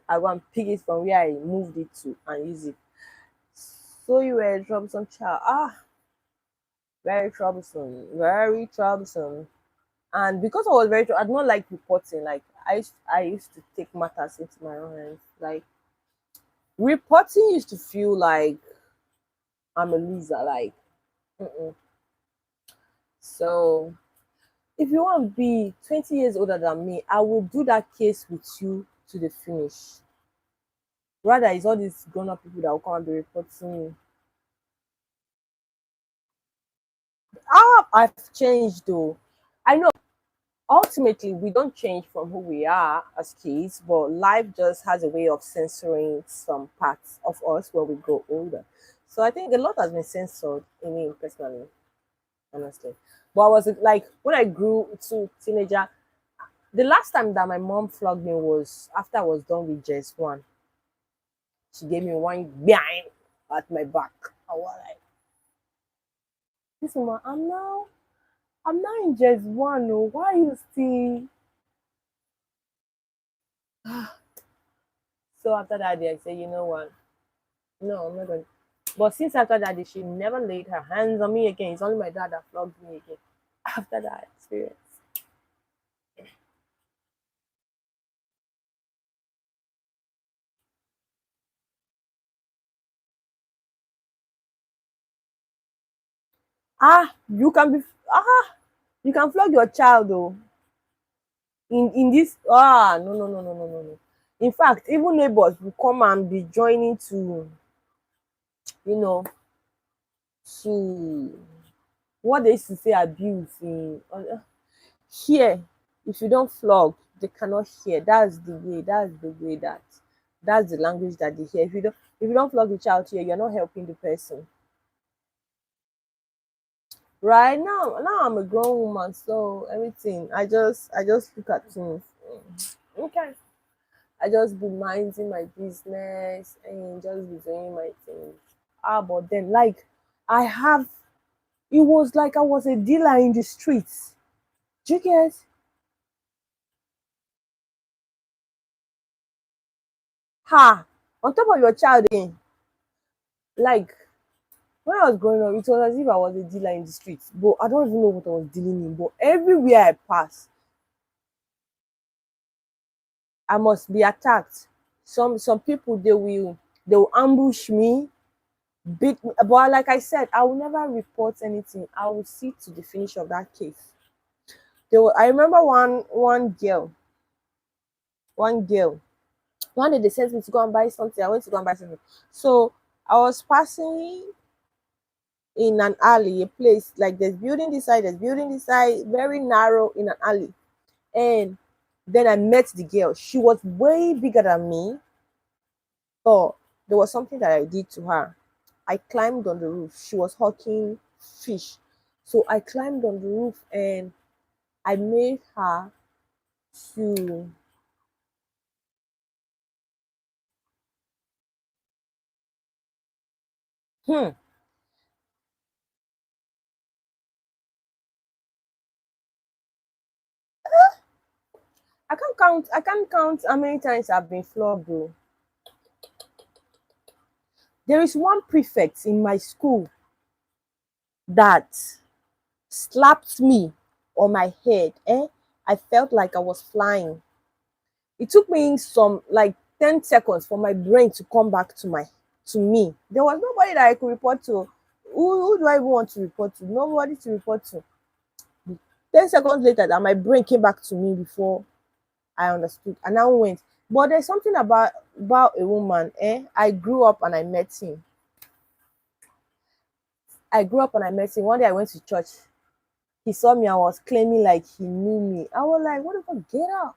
I go and pick it from where I moved it to and use it. So you were a troublesome child. Very troublesome, very troublesome. And because I was I do not like reporting. Like I used to take matters into my own hands. Like reporting used to feel like I'm a loser. Like, mm-mm. So if you want to be 20 years older than me, I will do that case with you to the finish. Rather, it's all these grown up people that will come and be reporting me. I've changed though. I know ultimately we don't change from who we are as kids, but life just has a way of censoring some parts of us when we grow older. So I think a lot has been censored in me personally, honestly. But I was like, when I grew to teenager, the last time that my mom flogged me was after I was done with JS1. She gave me one behind at my back. I was like, this woman, I'm now in JS1. Oh, why you still? So after that day, I said, you know what? No, I'm not going. But since after that day, she never laid her hands on me again. It's only my dad that flogged me again. After that experience. Ah, you can be you can flog your child though. In this no. In fact, even neighbors will come and be joining you know to what they used to say abuse in here. If you don't flog, they cannot hear. That's the language that they hear. If you don't flog the child here, you're not helping the person. Right now I'm a grown woman, so everything I just look at things. Okay. I just be minding my business and just be doing my things. But then like I have it was like I was a dealer in the streets. Do you get? Ha! On top of your child again. Like when I was growing up, it was as if I was a dealer in the streets. But I don't even know what I was dealing in. But everywhere I pass, I must be attacked. Some people they will ambush me, beat me. But like I said, I will never report anything. I will see to the finish of that case. I remember one girl. One day they sent me to go and buy something. I went to go and buy something. So I was passing in an alley, a place like there's building this side, very narrow in an alley. And then I met the girl. She was way bigger than me, but there was something that I did to her. I climbed on the roof. She was hawking fish. So I climbed on the roof and I made her to hmm, I can't count how many times I've been flogged though. There is one prefect in my school that slapped me on my head. I felt like I was flying. It took me some like 10 seconds for my brain to come back to me. There was nobody that I could report to. Who do I even want to report to? Nobody to report to. 10 seconds later that my brain came back to me before I understood. And I went. But there's something about a woman, I grew up and I met him. I grew up and I met him. One day I went to church. He saw me and was claiming like he knew me. I was like, what the fuck? Get out.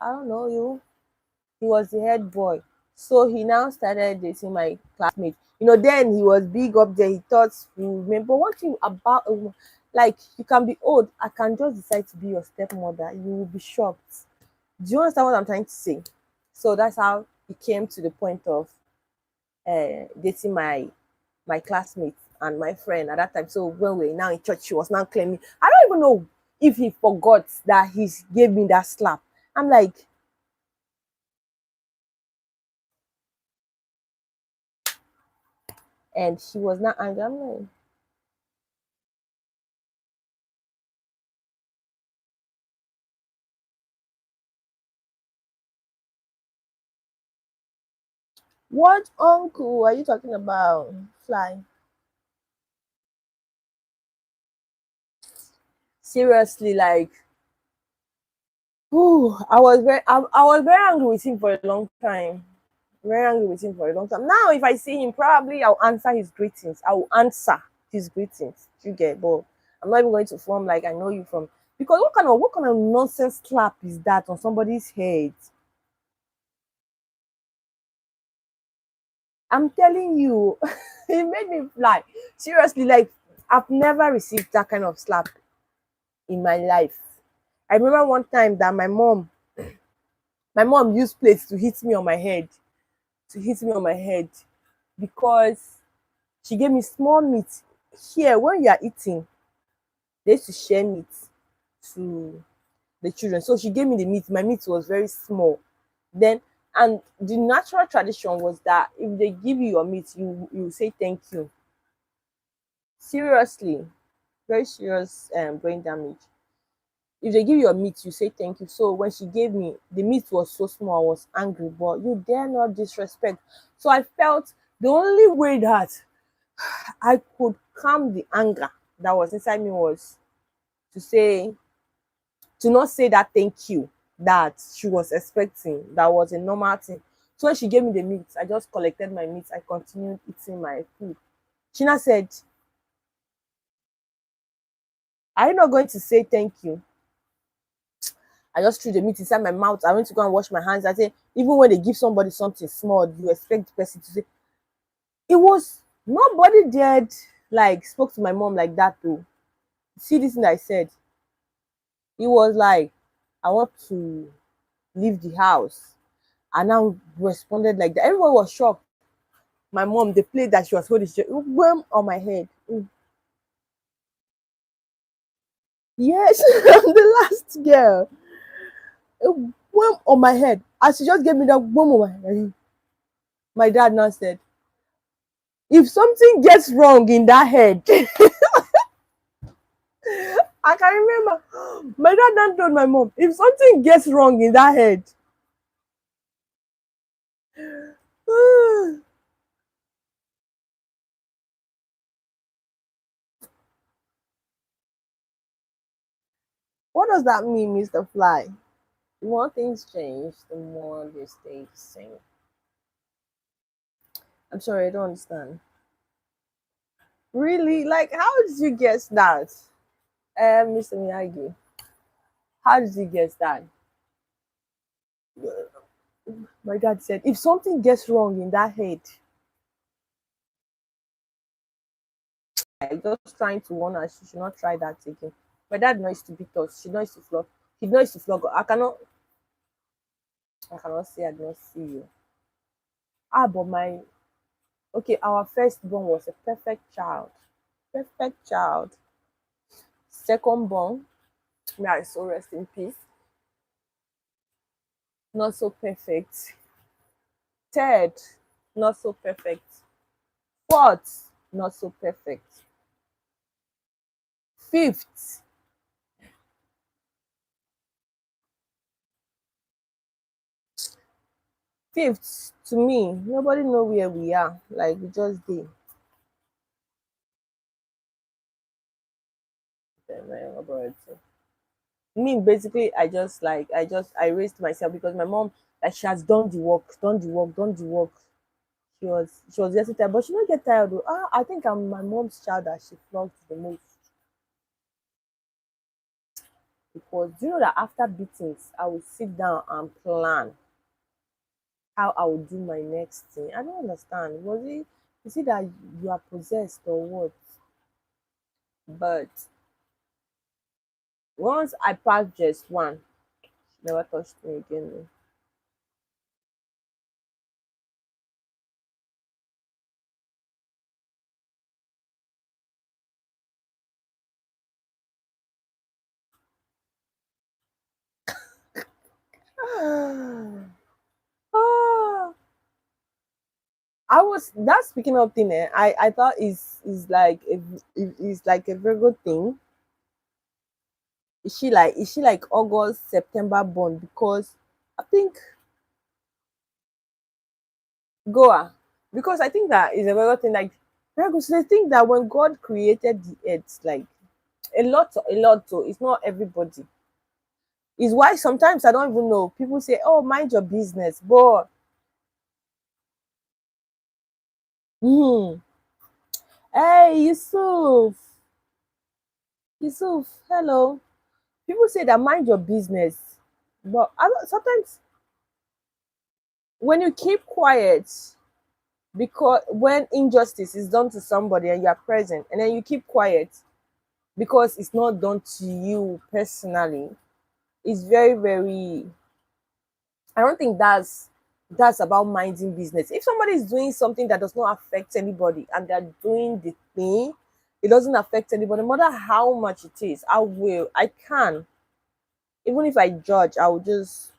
I don't know you. He was the head boy. So he now started dating my classmate. Then he was big up there. He thought we would remember. But one thing about a woman, like you can be old, I can just decide to be your stepmother. You will be shocked. Do you understand what I'm trying to say? So that's how it came to the point of dating my classmate and my friend at that time. So when we were now in church, she was now claiming. I don't even know if he forgot that he gave me that slap. I'm like, and she was not angry. I'm like, what uncle are you talking about? Fly. Seriously, like, whew, I was very angry with him for a long time. Very angry with him for a long time. Now, if I see him, probably I'll answer his greetings. I will answer his greetings. You get, but I'm not even going to form like I know you from, because what kind of nonsense slap is that on somebody's head? I'm telling you, it made me fly. Seriously, like I've never received that kind of slap in my life. I remember one time that my mom used plates to hit me on my head, to hit me on my head because she gave me small meat. Here, when you are eating, they used to share meat to the children. So she gave me the meat. My meat was very small. Then, and the natural tradition was that if they give you your meat, you say thank you. Seriously, very serious brain damage. If they give you a meat, you say thank you. So when she gave me, the meat was so small, I was angry, but you dare not disrespect. So I felt the only way that I could calm the anger that was inside me was to say, to not say that thank you that she was expecting. That was a normal thing. So when she gave me the meat, I just collected my meat. I continued eating my food. Shina said, are you not going to say thank you? I just threw the meat inside my mouth. I went to go and wash my hands. I said, even when they give somebody something small, you expect the person to say, it was nobody dared like spoke to my mom like that though. See this thing I said. It was like, I want to leave the house. And now responded like that. Everyone was shocked. My mom, the plate that she was holding, she wham on my head. Yes, I'm the last girl. Wham on my head. And she just gave me that wham on my head. My dad now said, if something gets wrong in that head, I can remember my dad now told my mom, if something gets wrong in that head, what does that mean, Mr. Fly? The more things change, the more they stay the same. I'm sorry, I don't understand. Really? Like, how did you guess that? Mr. Miyagi, how did you guess that? My dad said, if something gets wrong in that head, I just trying to warn her she should not try that again. My dad knows to beat us. She knows to flog. He knows to flog. I cannot say I don't see you. But my okay, our firstborn was a perfect child. Perfect child. Second born, may I so rest in peace. Not so perfect. Third, not so perfect. Fourth, not so perfect. Fifth, fifth to me, nobody know where we are. Like we just did. Me basically, I raised myself because my mom, like, she has done the work, done the work, done the work. She was getting tired, but she don't get tired though. I think I'm my mom's child that she flogged the most because do you know that after beatings, I will sit down and plan how I will do my next thing. I don't understand. Was it is it that you are possessed or what? But once I passed just one, she never touched me again. I was that speaking of thing. I thought is like is like a very good thing. Is she like August September born? Because I think Goa. Because I think that is a very good thing. Like because they think that when God created the earth, like a lot. So it's not everybody. Is why sometimes I don't even know. People say, "Oh, mind your business," but hmm, hey Yusuf, Yusuf, hello. People say that mind your business, but sometimes when you keep quiet, because when injustice is done to somebody and you are present, and then you keep quiet because it's not done to you personally, it's very very. I don't think that's about minding business. If somebody is doing something that does not affect anybody and they're doing the thing, it doesn't affect anybody, no matter how much it is. I can, even if I judge, I will just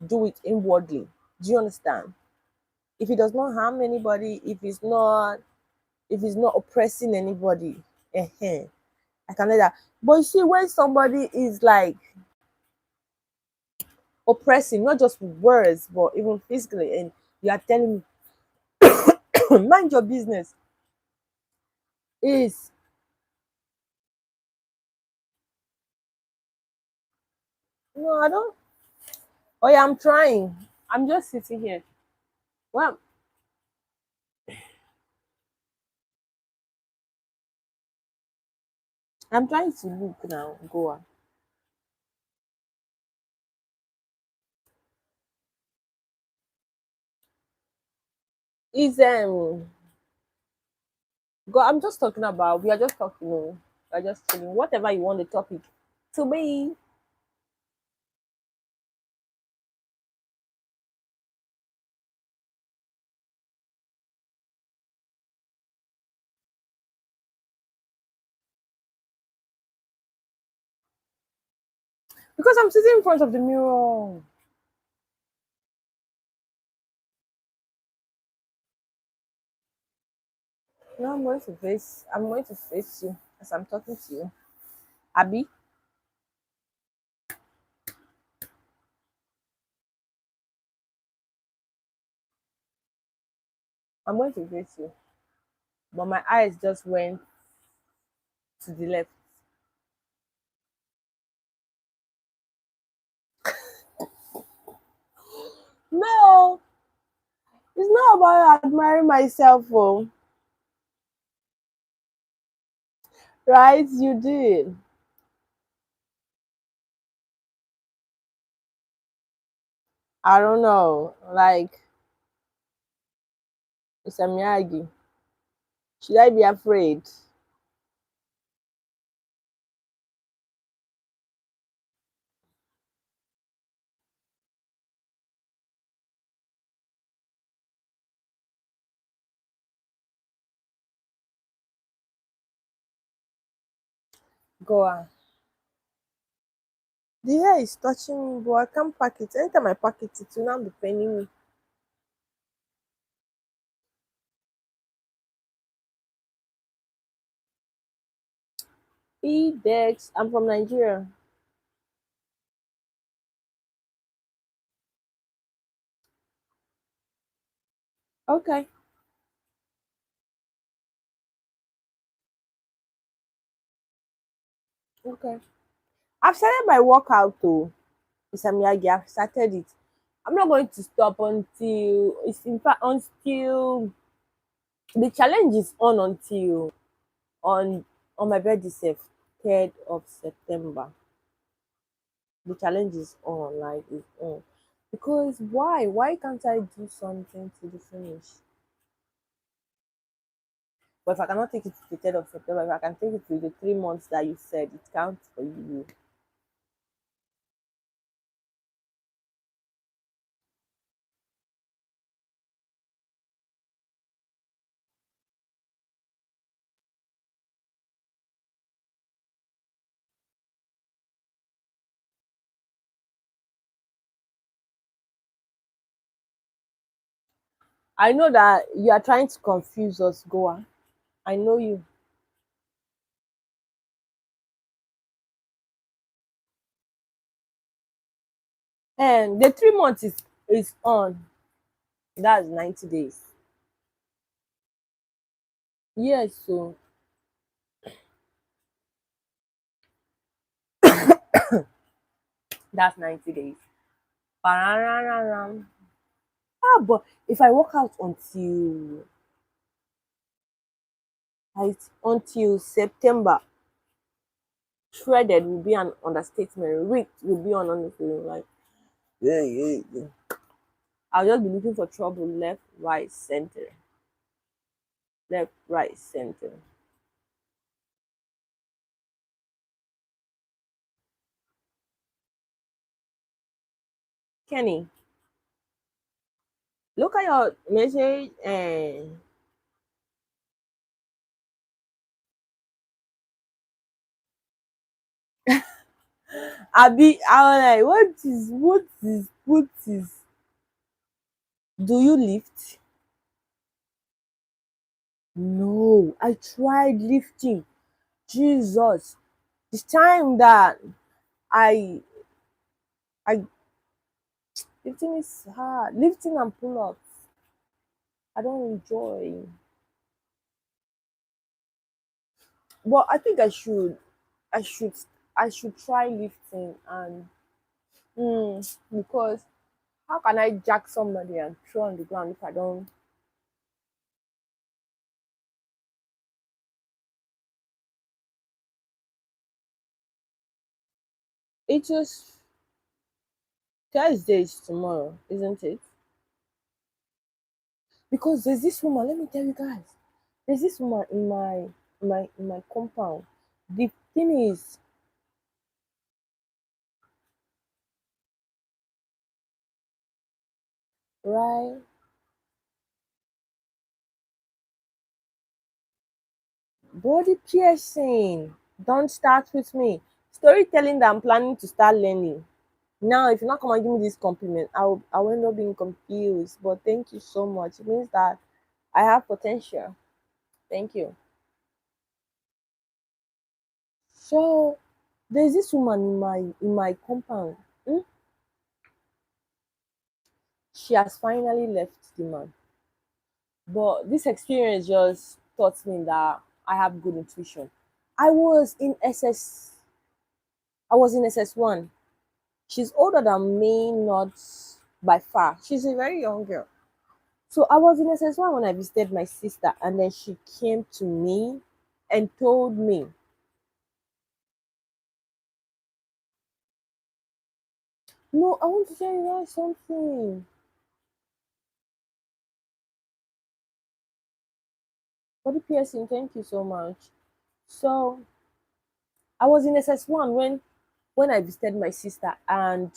do it inwardly. Do you understand? If it does not harm anybody, if it's not oppressing anybody, I can let that. But you see, when somebody is like oppressing, not just with words, but even physically, and you are telling me, mind your business, is no, I don't. Oh yeah, I'm trying. I'm just sitting here. Well, I'm trying to look now. Goa is Go. I'm just talking about. We are just talking. No, we are just chilling. Whatever you want the topic to be. Because I'm sitting in front of the mirror. Now I'm going to face you as I'm talking to you. Abby, I'm going to face you. But my eyes just went to the left. No, it's not about admiring myself, oh. Right? You did. I don't know. Like Mr. Should I be afraid? Go on. The hair is touching me, but I can't pack it. Anytime I pack it, it will now be paining me. Dex, I'm from Nigeria. Okay, okay. I've started my workout too. Mr. I've started it. I'm not going to stop until it's in fact until the challenge is on until on on my birthday self, 3rd of September. The challenge is on, like it's on. Because why? Why can't I do something to the finish? But if I cannot take it to the 3rd of September, if I can take it to the 3 months that you said, it counts for you. I know that you are trying to confuse us. Go on. I know you. And the 3 months is on. That's 90 days. Yes, so that's 90 days. Pararararam. Ah, but if I work out until September, shredded will be an understatement. Ripped will be an understatement. Like, yeah, yeah, yeah. I'll just be looking for trouble left, right, center, left, right, center. Kenny, look at your message and I was like, what is do you lift? No, I tried lifting. Jesus. It's time that I I lifting is hard. Lifting and pull ups. I don't enjoy. But I think I should I should try lifting and because how can I jack somebody and throw on the ground if I don't. It just Thursday is tomorrow, isn't it? Because there's this woman, let me tell you guys, there's this woman in my compound. The thing is, right? Body piercing. Don't start with me. Storytelling that I'm planning to start learning. Now, if you not come and give me this compliment, I'll end up being confused. But thank you so much. It means that I have potential. Thank you. So there's this woman in my compound. Hmm? She has finally left the man. But this experience just taught me that I have good intuition. I was in SS I was in SS1. She's older than me, not by far. She's a very young girl. So I was in SS1 when I visited my sister, and then she came to me and told me, no, I want to tell you guys something. Body piercing, thank you so much. So I was in SS1 when I visited my sister, and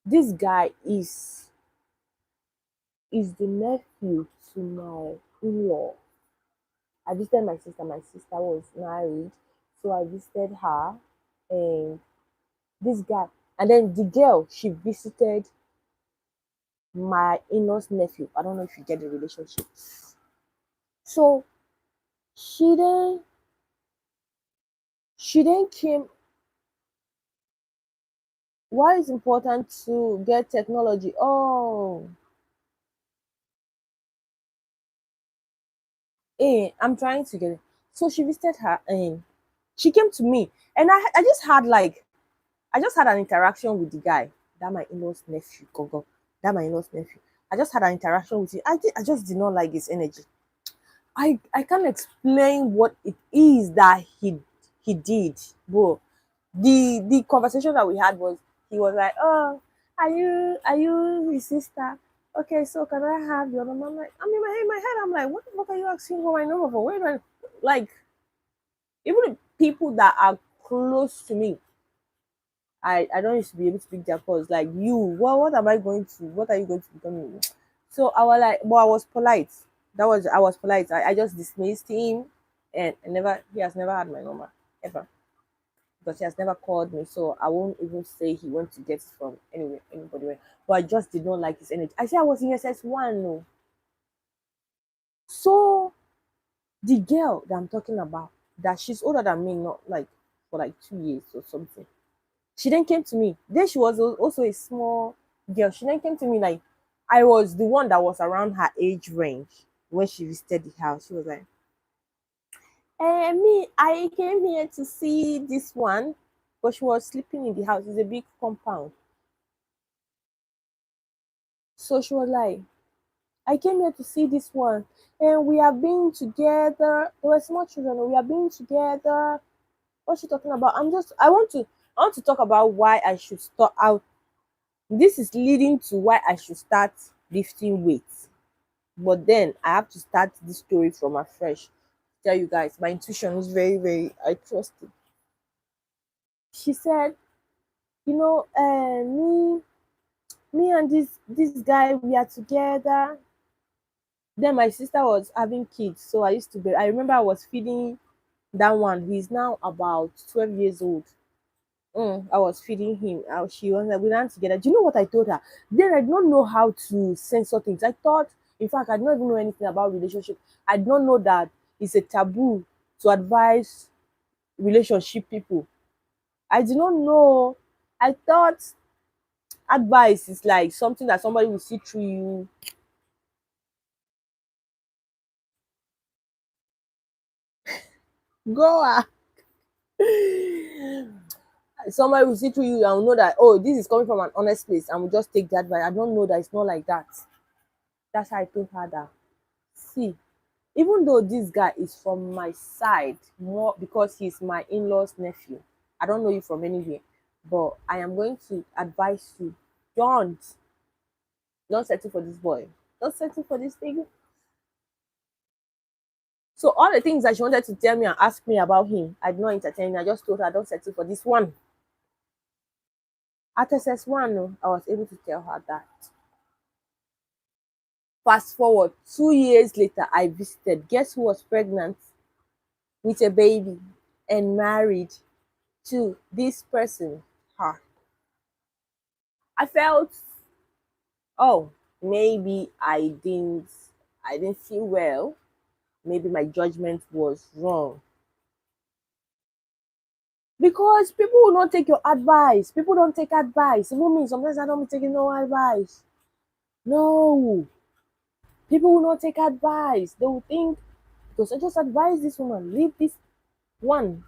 this guy is the nephew to my in-law. I visited my sister. My sister was married, so I visited her, and this guy, and then the girl she visited my in-law's nephew. I don't know if you get the relationship. So she then she then came. Why is important to get technology? Oh, I'm trying to get it. So she visited her, and she came to me, and I just had an interaction with the guy, that my in-laws nephew, Gogo, that my in-laws nephew. I just had an interaction with him. I just did not like his energy. I can't explain what it is that he did, bro. The conversation that we had was he was like, "Oh, are you his sister? Okay, so can I have your number?" I'm like, I'm in my head. I'm like, what the fuck are you asking for my number for? Where do I like even the people that are close to me? I don't used to be able to pick their calls. Like you, what am I going to? What are you going to become? So I was like, but I was polite. I was polite. I just dismissed him, and he has never had my number ever because he has never called me. So I won't even say he went to get it from anybody. But I just did not like his energy. I said I was in SS1. No. So the girl that I'm talking about, that she's older than me, not like for like 2 years or something. She then came to me. Then she was also a small girl. She then came to me like I was the one that was around her age range when she visited the house. She was like, me, I came here to see this one, but she was sleeping in the house. It's a big compound. So she was like, I came here to see this one, and we have been together. They were small children, and we have been together. What's she talking about? I want to talk about why I should start out. This is leading to why I should start lifting weights. But then I have to start this story from afresh. Tell you guys, my intuition is very, very, I trust it. She said, me and this guy, we are together. Then my sister was having kids, so I used to be. I remember I was feeding that one. He's now about 12 years old. I was feeding him. She was like, we ran together. Do you know what I told her? Then I did not know how to censor things. I thought, in fact, I did not even know anything about relationship. I did not know that it's a taboo to advise relationship people. I did not know. I thought advice is like something that somebody will see through you. Go somebody will see through you and will know that, oh, this is coming from an honest place, and will just take that advice. I don't know that it's not like that. That's how I told her that. See, even though this guy is from my side, more because he's my in-laws nephew, I don't know you from anywhere, but I am going to advise you, don't don't settle for this boy. Don't settle for this thing. So all the things that she wanted to tell me and ask me about him, I did not entertain. I just told her, don't settle for this one. At SS1, no, I was able to tell her that. Fast forward 2 years later, I visited. Guess who was pregnant with a baby and married to this person? Her. I felt, oh, maybe I didn't feel well. Maybe my judgment was wrong. Because people will not take your advice. People don't take advice. Even me, sometimes I don't be taking no advice. No. People will not take advice. They will think, because I just advise this woman, leave this one.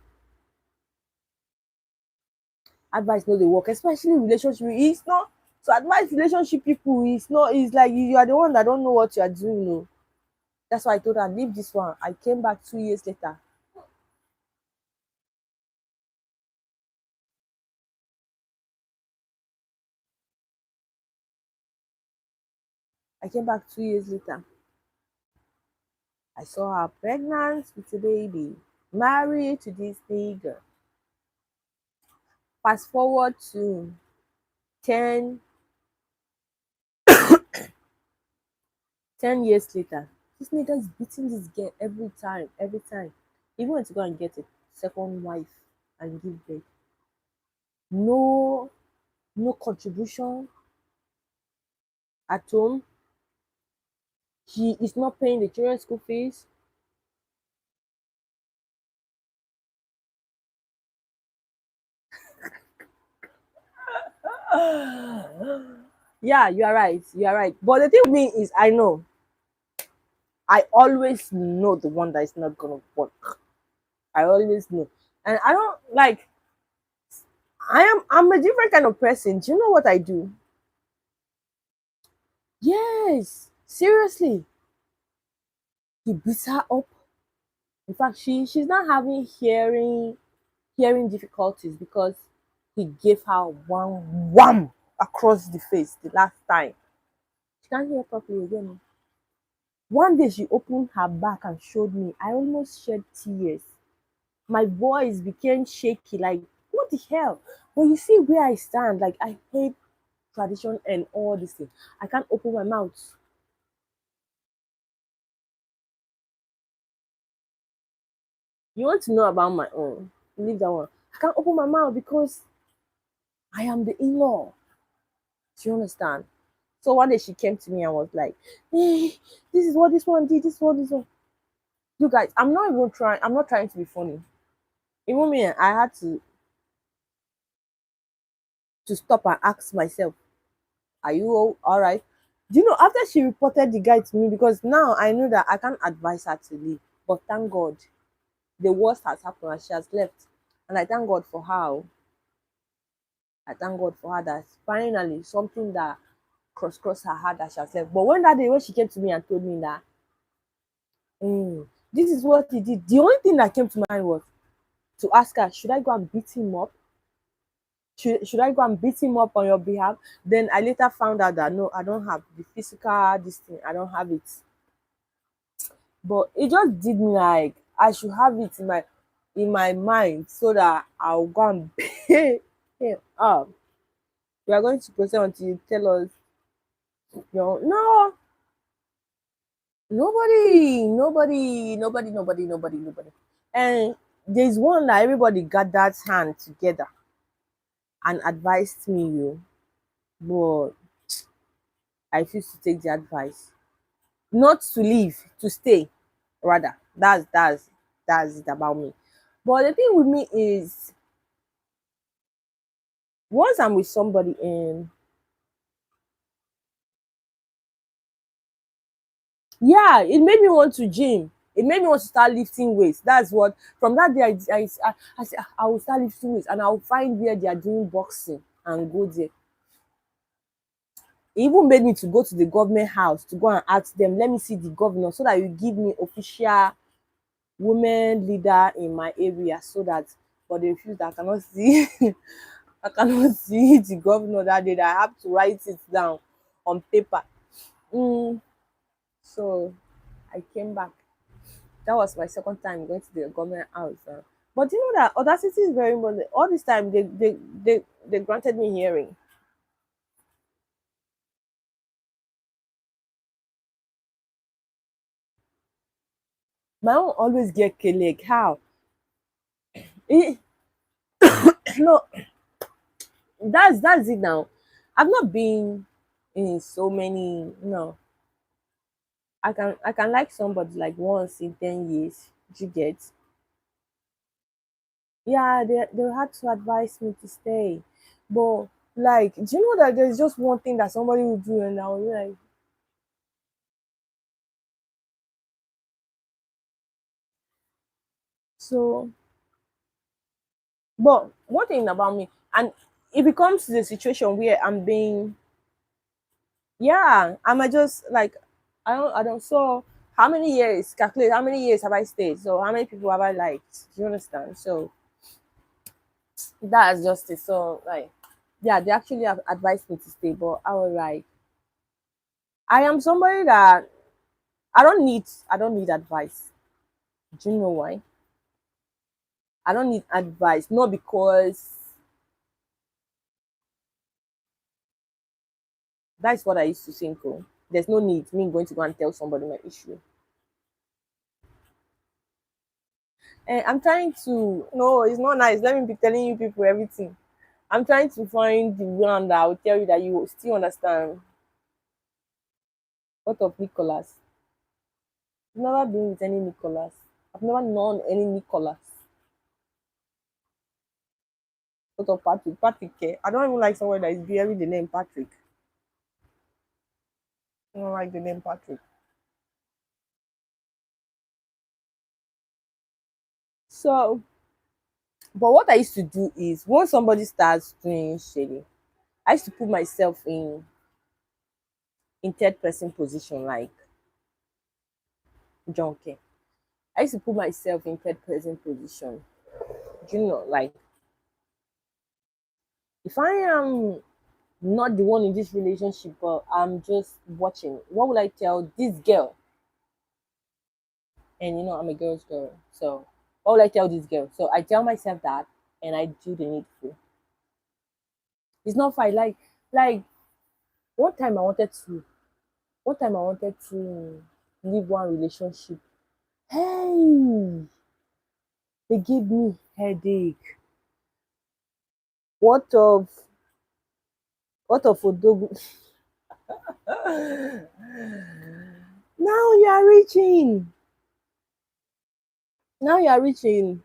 Advice no dey work, especially relationship. It's not to advise relationship people. It's not. It's like you are the one that don't know what you are doing. No, that's why I told her leave this one. I came back 2 years later. I came back 2 years later. I saw her pregnant with a baby, married to this nigga. Fast forward to 10, 10 years later. This nigga is beating this girl every time, every time. Even went to go and get a second wife and give birth. No, no contribution at home. He is not paying the children's school fees. Yeah, you are right. You are right. But the thing with me is, I know. I always know the one that is not gonna work. I always know, and I don't like. I'm a different kind of person. Do you know what I do? Yes, seriously. He beats her up. In fact, she's not having hearing difficulties because he gave her one wham across the face the last time. She can't hear properly again. One day she opened her back and showed me. I almost shed tears. My voice became shaky, like, what the hell? But you see where I stand, like, I hate tradition and all this thing. I can't open my mouth. You want to know about my own? Leave that one. I can't open my mouth because I am the in law. Do you understand? So one day she came to me and was like, hey, this is what this one did, this is what this one. You guys, I'm not trying to be funny. Even me, I had to stop and ask myself, are you all right? Do you know, after she reported the guy to me, because now I know that I can't advise her to leave. But thank God, the worst has happened and she has left. And I thank God for her. I thank God for her that finally something that cross her heart that she has left. But when that day when she came to me and told me that, this is what he did, the only thing that came to mind was to ask her, should I go and beat him up? Should I go and beat him up on your behalf? Then I later found out that no, I don't have the physical this thing, I don't have it. But it just did me like I should have it in my mind so that I'll go and pay him up. We are going to proceed until you tell us, no, nobody. And there's one that everybody gathered hand together and advised me, but I refuse to take the advice. Not to leave, to stay, rather. That's it about me. But the thing with me is once I'm with somebody and yeah, it made me want to gym. It made me want to start lifting weights. That's what from that day I said, I will start lifting weights and I'll find where they are doing boxing and go there. It even made me to go to the government house to go and ask them, let me see the governor so that you give me official women leader in my area so that, but they refused. I cannot see I cannot see the governor that day that I have to write it down on paper. Mm, so I came back. That was my second time going to the government house. But you know that Audacity is very important. All this time they granted me hearing. My own always get K-leg. How? Eh, no, that's it now. I've not been in so many. No, I can like somebody like once in 10 years. Did you get? Yeah, they had to advise me to stay, but like, do you know that there's just one thing that somebody will do and I'll be like, so. But one thing about me, and it becomes the situation where I'm being, yeah, I might just like, I don't. So how many years? Calculate how many years have I stayed? So how many people have I liked? Do you understand? So that's just it. So like, yeah, they actually have advised me to stay, but I was like, I am somebody that I don't need advice. Do you know why? I don't need advice, not because that's what I used to think. Oh, there's no need me going to go and tell somebody my issue. And I'm trying to, no, it's not nice. Let me be telling you people everything. I'm trying to find the one that will tell you that you will still understand. What of Nicholas? I've never been with any Nicholas. I've never known any Nicholas. What of Patrick? Patrick, I don't even like someone that is bearing the name Patrick. I don't like the name Patrick. So, but what I used to do is when somebody starts doing shady, I used to put myself in third person position, like John K. I used to put myself in third person position. Do you know, like if I am not the one in this relationship, but I'm just watching, what will I tell this girl? And I'm a girl's girl. So what will I tell this girl? So I tell myself that and I do the needful. It's not fine. Like one time I wanted to one time I wanted to leave one relationship. Hey, they gave me headache. What of what of Odogu? Now you are reaching. Now you are reaching.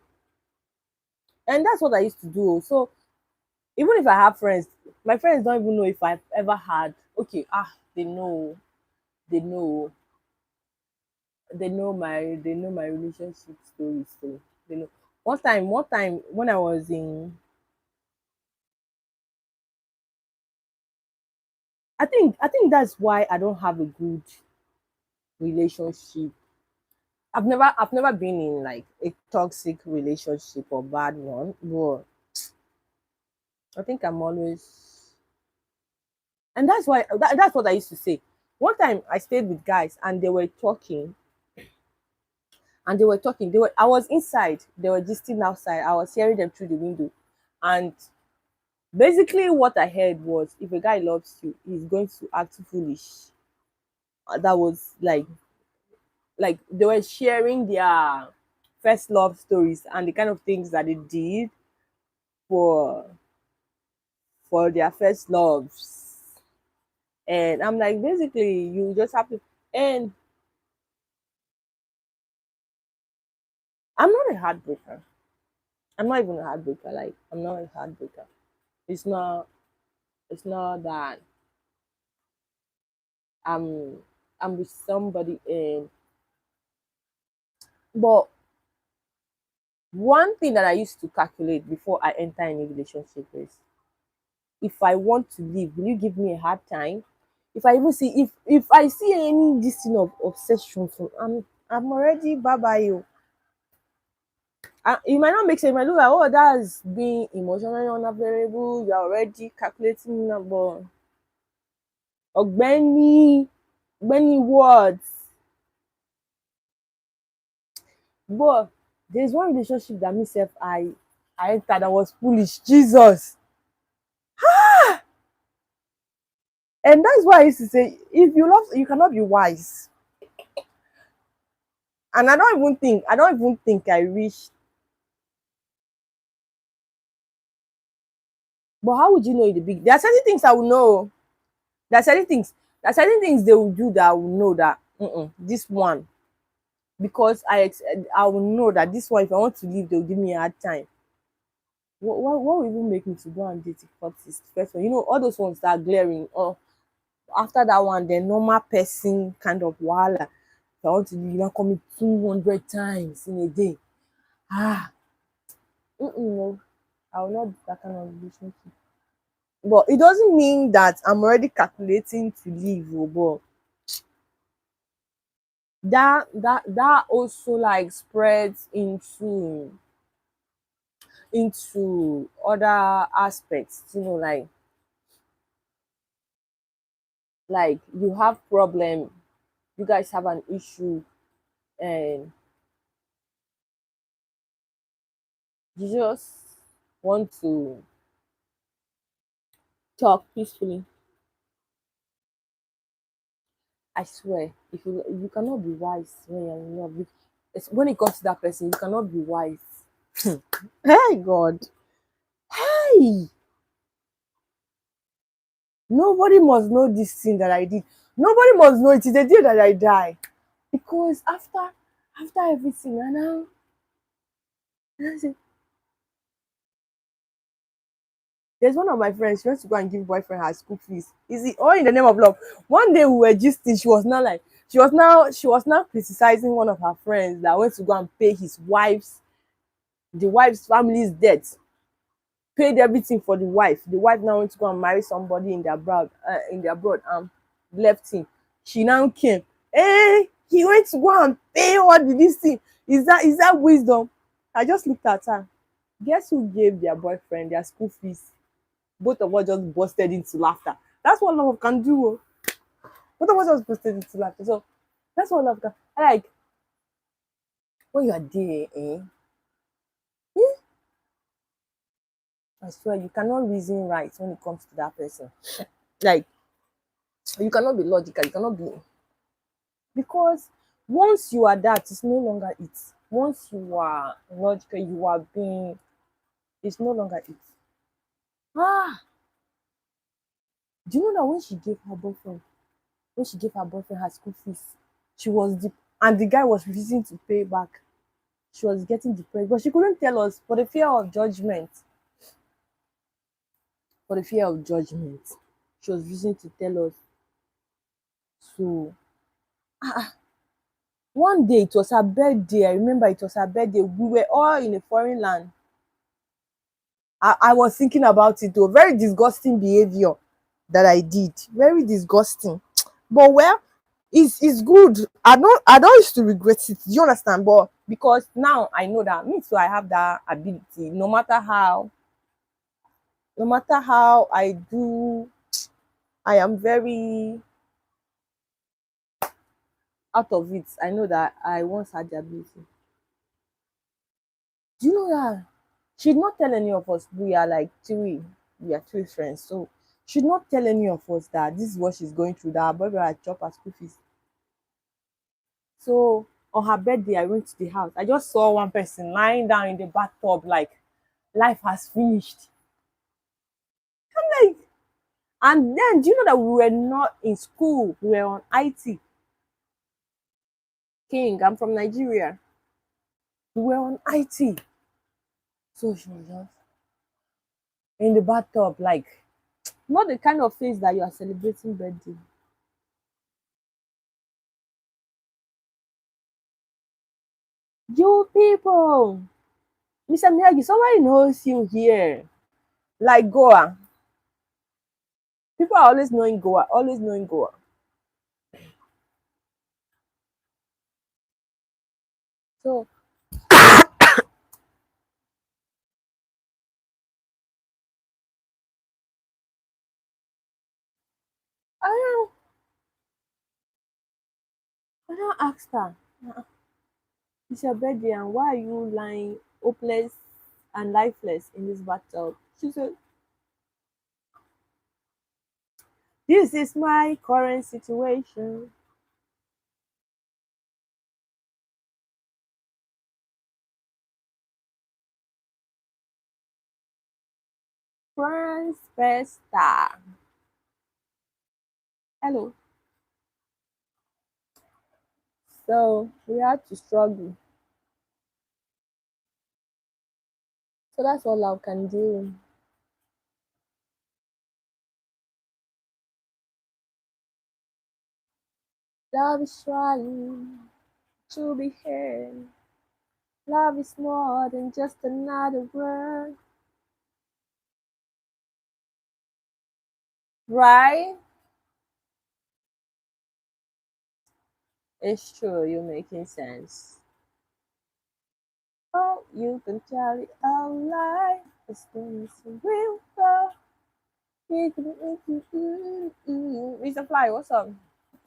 And that's what I used to do. So even if I have friends, my friends don't even know if I've ever had. Okay, they know, they know, they know my relationship stories. So they know. One time when I was in, I think that's why I don't have a good relationship. I've never been in like a toxic relationship or bad one, but I think I'm always, and that's what I used to say. One time I stayed with guys and they were talking and they were talking. They were I was inside, they were just still outside. I was hearing them through the window. And basically what I heard was if a guy loves you, he's going to act foolish. That was like they were sharing their first love stories and the kind of things that they did for their first loves. And I'm like, basically, you just have to. And I'm not a heartbreaker. I'm not even a heartbreaker. Like, I'm not a heartbreaker. It's not. It's not that I'm. I'm with somebody, and but one thing that I used to calculate before I enter any relationship is if I want to leave, will you give me a hard time? If I even see if I see any this thing of obsession from I'm already bye bye you. It might not make sense. It might look like, oh, that's being emotionally unavailable. You're already calculating number. Many, many words. But there's one relationship that myself I entered that was foolish. Jesus. And that's why I used to say, if you love, you cannot be wise. And I don't even think I reached. But how would you know in the big? There are certain things I will know. There are certain things. There are certain things they will do that I will know that this one because I will know that this one if I want to leave they'll give me a hard time. What will even make me to go and date the first one? You know all those ones that are glaring. Or after that one, the normal person kind of wahala. If I want to leave, you now call me 200 times in a day. Ah, no, I will not do that kind of relationship. But it doesn't mean that I'm already calculating to leave. Oh, but that also like spreads into other aspects, you know, like you have problem, you guys have an issue, and you just want to talk peacefully. I swear, if you cannot be wise when you're in love. When it comes to that person, you cannot be wise. Hey God, hey, nobody must know this thing that I did. Nobody must know it is the day that I die. Because after everything, and I say, there's one of my friends, she wants to go and give boyfriend her school fees. Is it all in the name of love? One day we were gisting, she was now criticizing one of her friends that went to go and pay the wife's family's debt, paid everything for the wife. The wife now went to go and marry somebody in their abroad, left him. She now came. Hey, he went to go and pay all this thing. Is that wisdom? I just looked at her. Guess who gave their boyfriend their school fees? Both of us just busted into laughter. That's what love can do. Oh. Both of us just busted into laughter. So that's what love can. Like when you are there, eh, I swear you cannot reason right when it comes to that person. Like you cannot be logical. You cannot be because once you are that, it's no longer it. Once you are logical, you are being. It's no longer it. Ah, do you know that when she gave her boyfriend? when she gave her boyfriend her school fees, she was deep, and the guy was refusing to pay back. She was getting depressed, but she couldn't tell us for the fear of judgment. For the fear of judgment, she was refusing to tell us. So one day it was her birthday. I remember it was her birthday. We were all in a foreign land. I was thinking about it though. Very disgusting behavior that I did. Very disgusting. But well, it's good. I don't used to regret it. Do you understand? But because now I know that me too, I have that ability. No matter how I do, I am very out of it. I know that I once had the ability. Do you know that she did not tell any of us? We are like three. We are three friends. So she did not tell any of us that this is what she's going through. That her boyfriend had chopped her school fees. So on her birthday, I went to the house. I just saw one person lying down in the bathtub, like life has finished. I'm like, and then do you know that we were not in school? We were on IT. King, I'm from Nigeria. We were on IT. So she was just in the bathtub, like not the kind of face that you are celebrating birthday. You people, Mr. Miyagi, somebody knows you here. Like Goa. People are always knowing Goa, always knowing Goa. So I don't ask her. It's your birthday and why are you lying hopeless and lifeless in this bathtub? She said, this is my current situation. France Festa. Hello. So we had to struggle. So that's all I can do. Love is trying to be here. Love is more than just another word. Right? It's true, you're making sense. Oh, you can tell it a lie. It's been some real love. Mr. Fly, what's up?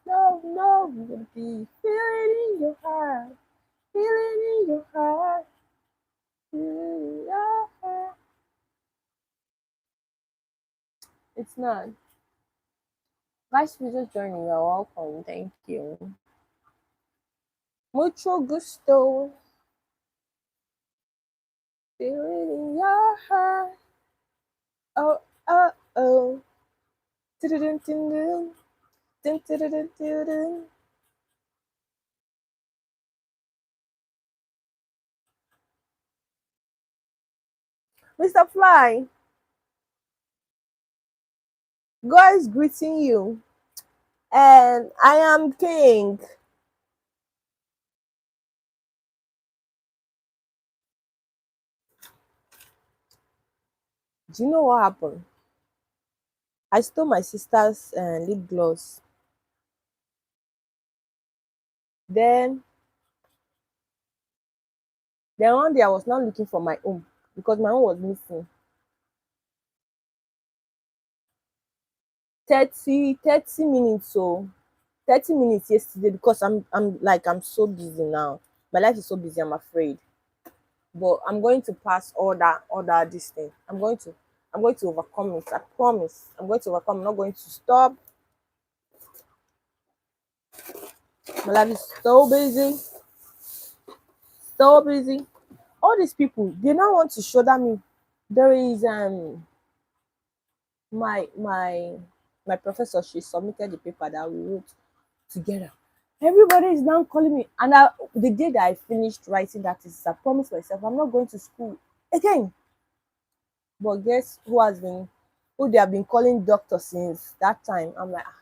No, no, you're gonna be feeling in your heart. Feeling in your heart. Feeling in your heart. It's not. Guys, we just joining. You're welcome. Thank you. Mucho gusto. Feeling in your heart. Oh, oh, oh. Dun, dun, dun, dun, dun, dun, dun, dun, dun. Mr. Fly, God is greeting you, and I am King. Do you know what happened? I stole my sister's lip gloss. Then, then one day I was not looking for my own because my own was missing. 30 minutes, so 30 minutes yesterday because I'm so busy now. My life is so busy, I'm afraid. But I'm going to pass all that this thing. I'm going to overcome it. I promise. I'm going to overcome. I'm not going to stop. My life is so busy, so busy. All these people, they now want to shoulder me. There is my my professor, she submitted the paper that we wrote together. Everybody is now calling me. And the day that I finished writing that thesis, I promised myself I'm not going to school again. But guess who they have been calling doctor since that time? I'm like, "Ah."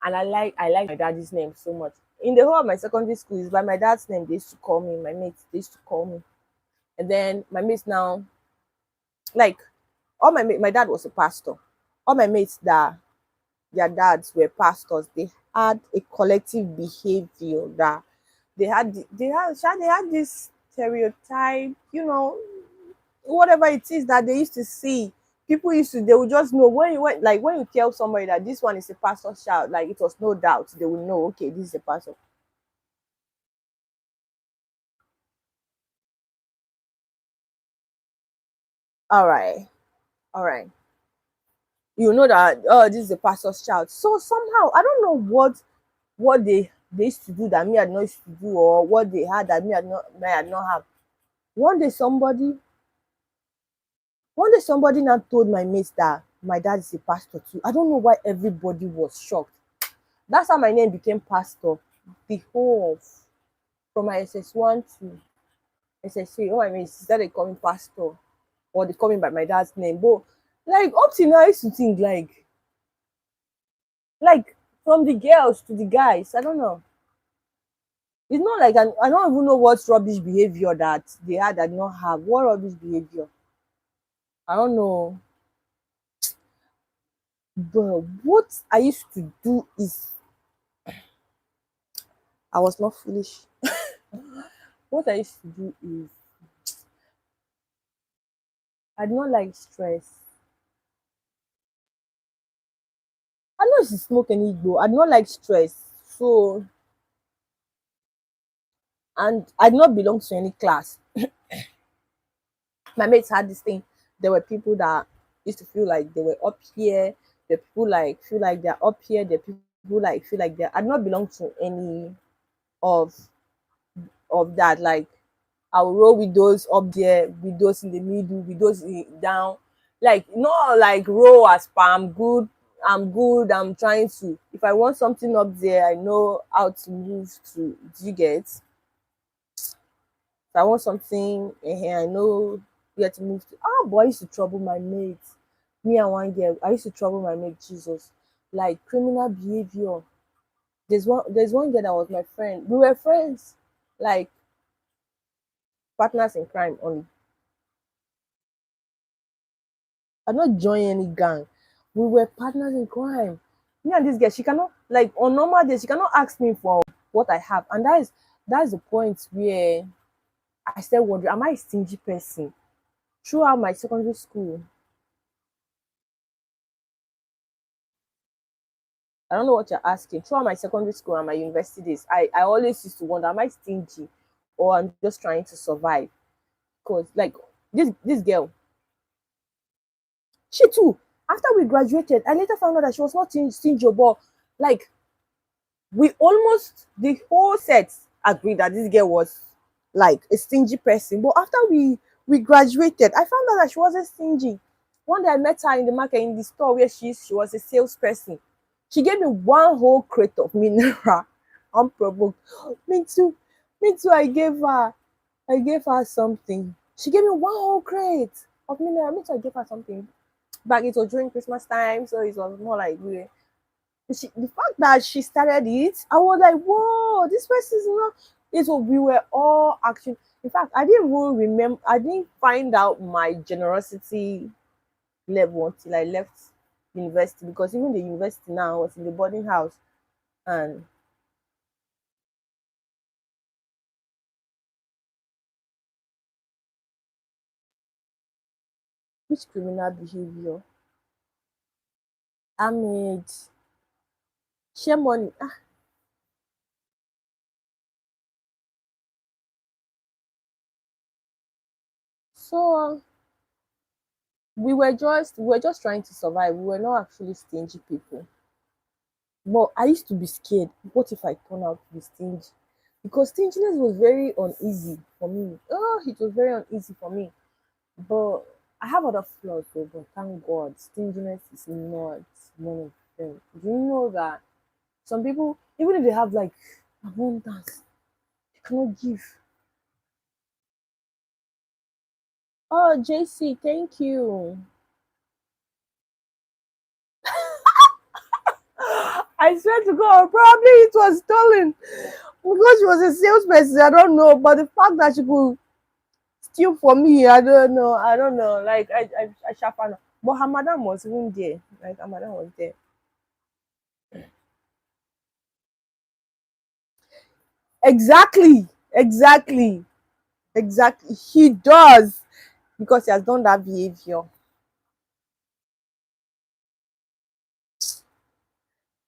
And I like my daddy's name so much. In the whole of my secondary school, is by my dad's name they used to call me. My mates they used to call me, and then my mates now, like my dad was a pastor. All my mates that their dads were pastors, they had a collective behavior that they had this stereotype, whatever it is that they used to see. People used to, they would just know when you tell somebody that this one is a pastor's child, like it was no doubt they will know, okay, this is a pastor. All right, all right. You know that, oh, this is a pastor's child. So somehow I don't know what they used to do that me had not used to do, or what they had that me had not have. One day somebody One day somebody now told my mates that my dad is a pastor too. I don't know why everybody was shocked. That's how my name became pastor. The whole of From my SS1 to SS3, all my mates started calling pastor, or they call me by my dad's name. But like up till now, I used to think like from the girls to the guys, I don't know. It's not like I don't even know what rubbish behavior that they had that I did not have. What rubbish behavior? I don't know. But what I used to do is I was not foolish. What I used to do is I do not like stress. I know she smoke any igbo. I do not like stress. So, and I do not belong to any class. My mates had this thing. There were people that used to feel like they were up here. The people like feel like they're up here. The people like feel like they're. I do not belong to any of that. Like I'll roll with those up there, with those in the middle, with those down. Like not like roll as per I'm good. I'm good. I'm trying to. If I want something up there, I know how to move to. Do you get? If I want something here, I know where to move to. Oh boy, I used to trouble my mates. Me and one girl, I used to trouble my mate. Jesus, like criminal behavior. There's one girl that was my friend. We were friends, like partners in crime only. I not join any gang. We were partners in crime. Me and this girl, she cannot, like on normal days, she cannot ask me for what I have. And that's the point where I started wondering, am I a stingy person? Throughout my secondary school, I don't know what you're asking. Throughout my secondary school and my university days, I always used to wonder, am I stingy or I'm just trying to survive? Because like this girl, she too, after we graduated, I later found out that she was not stingy, but like we almost the whole set agreed that this girl was like a stingy person. But after we graduated, I found out that she wasn't stingy. One day I met her in the market in the store where she was a salesperson. She gave me one whole crate of mineral unprovoked. Me too. Me too. I gave her something. She gave me one whole crate of mineral. Me too, I gave her something. Back it was during Christmas time, so it was more like the fact that she started it, I was like, whoa, this person is not. It was, we were all actually. In fact, I didn't even remember. I didn't find out my generosity level until I left university, because even the university now was in the boarding house. And which criminal behavior? I made share money. So we were just trying to survive. We were not actually stingy people. But I used to be scared. What if I turn out to be stingy? Because stinginess was very uneasy for me. Oh, it was very uneasy for me. But I have other flaws though, but thank God, stinginess is not. one of them. Do you know that some people, even if they have like abundance, they cannot give? Oh, JC, thank you. I swear to God, probably it was stolen because she was a salesperson. I don't know, but the fact that she could steal for me, I don't know. I don't know. Like I sharpen. But her madam was even there. Like her madam was there. Exactly, exactly, exactly. He does because he has done that behavior.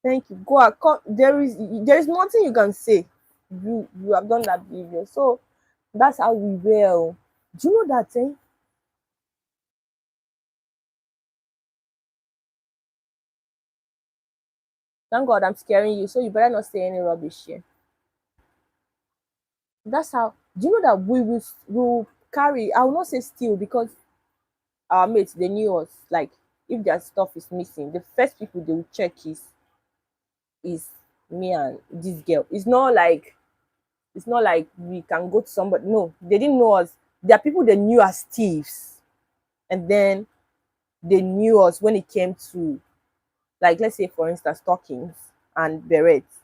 Thank you. Go out. There is nothing you can say. You have done that behavior. So that's how we will. Do you know that thing? Thank God I'm scaring you, so you better not say any rubbish here. That's how. Do you know that we will carry? I will not say steal because our mates they knew us. Like if their stuff is missing, the first people they will check is me and this girl. It's not like we can go to somebody. No, they didn't know us. There are people they knew as thieves, and then they knew us when it came to, like, let's say for instance stockings and berets.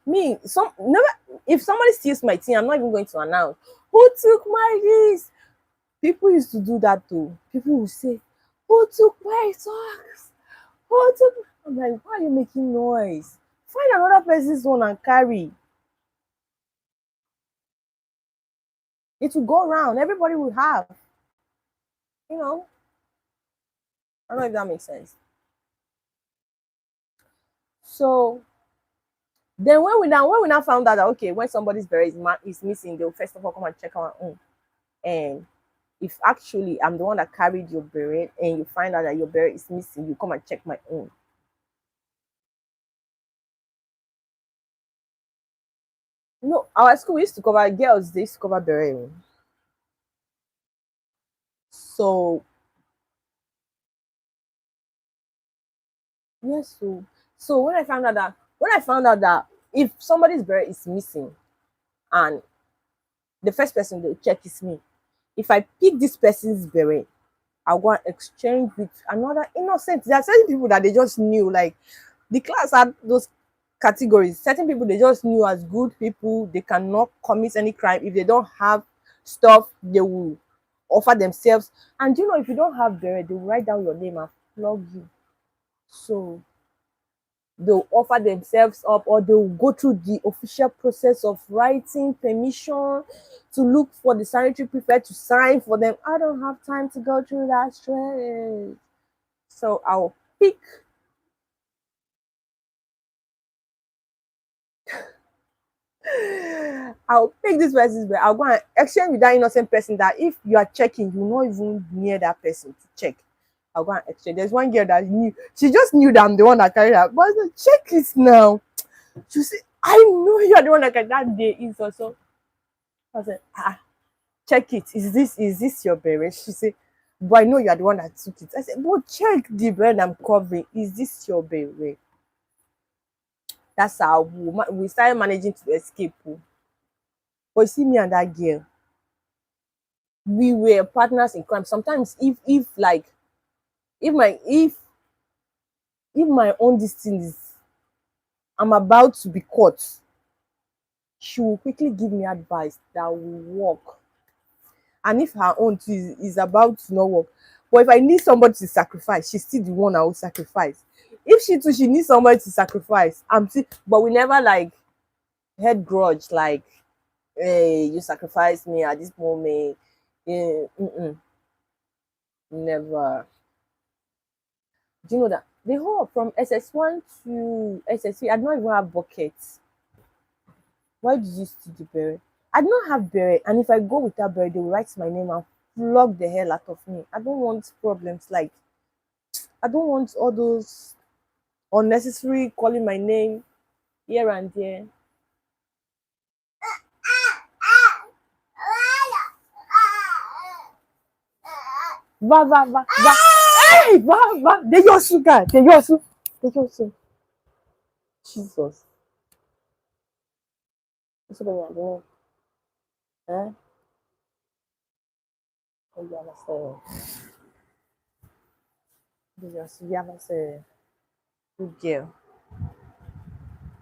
Me, some never, if somebody steals my thing, I'm not even going to announce who took my this. People used to do that too. People will say, who took my socks? Who took? I'm like, why are you making noise? Find another person's one and carry. It will go around. Everybody will have. You know. I don't know if that makes sense. So then when we now found out that okay, when somebody's beret is missing, they'll first of all come and check our own. And if actually I'm the one that carried your beret and you find out that your beret is missing, you come and check my own. No, our school used to cover girls, they used to cover beret. So yes, so when I found out that if somebody's beret is missing and the first person they'll check is me, if I pick this person's beret, I want exchange with another innocent. There are certain people that they just knew, like the class had those categories. Certain people they just knew as good people, they cannot commit any crime. If they don't have stuff, they will offer themselves. And you know, if you don't have beret, they will write down your name and flog you. So they'll offer themselves up or they'll go through the official process of writing permission to look for the sanitary prefect to sign for them. I don't have time to go through that stress. So pick I'll pick this person's bed. I'll go and exchange with that innocent person that if you are checking, you're not even near that person to check. I'll go and exchange. There's one girl that knew, she just knew that I'm the one that carried her. But I said, check it now. She said, I know you are the one that carried that day is also. I said, check it. Is this your beret? She said, but I know you are the one that took it. I said, but check the bed I'm covering. Is this your beret? That's how we started managing to escape. Oh. But you see me and that girl, we were partners in crime. Sometimes if like if my if my own this thing is I'm about to be caught, she will quickly give me advice that will work. And if her own too is about to not work, but if I need somebody to sacrifice, she's still the one I will sacrifice. If she needs somebody to sacrifice, I'm still, but we never like head grudge like, hey, you sacrificed me at this moment. Mm-mm, never. Do you know that the whole from SS1 to SS3, I don't even have buckets. Why did you steal the beret? I do not have beret, and if I go with that beret, they will write my name and flog the hell out of me. I don't want problems. Like I don't want all those unnecessary calling my name here and there. Va va va va. Hey, Baba, they your sugar, they your su, they your su. Jesus. Isso bem, não é? Olha, você, já você, o que?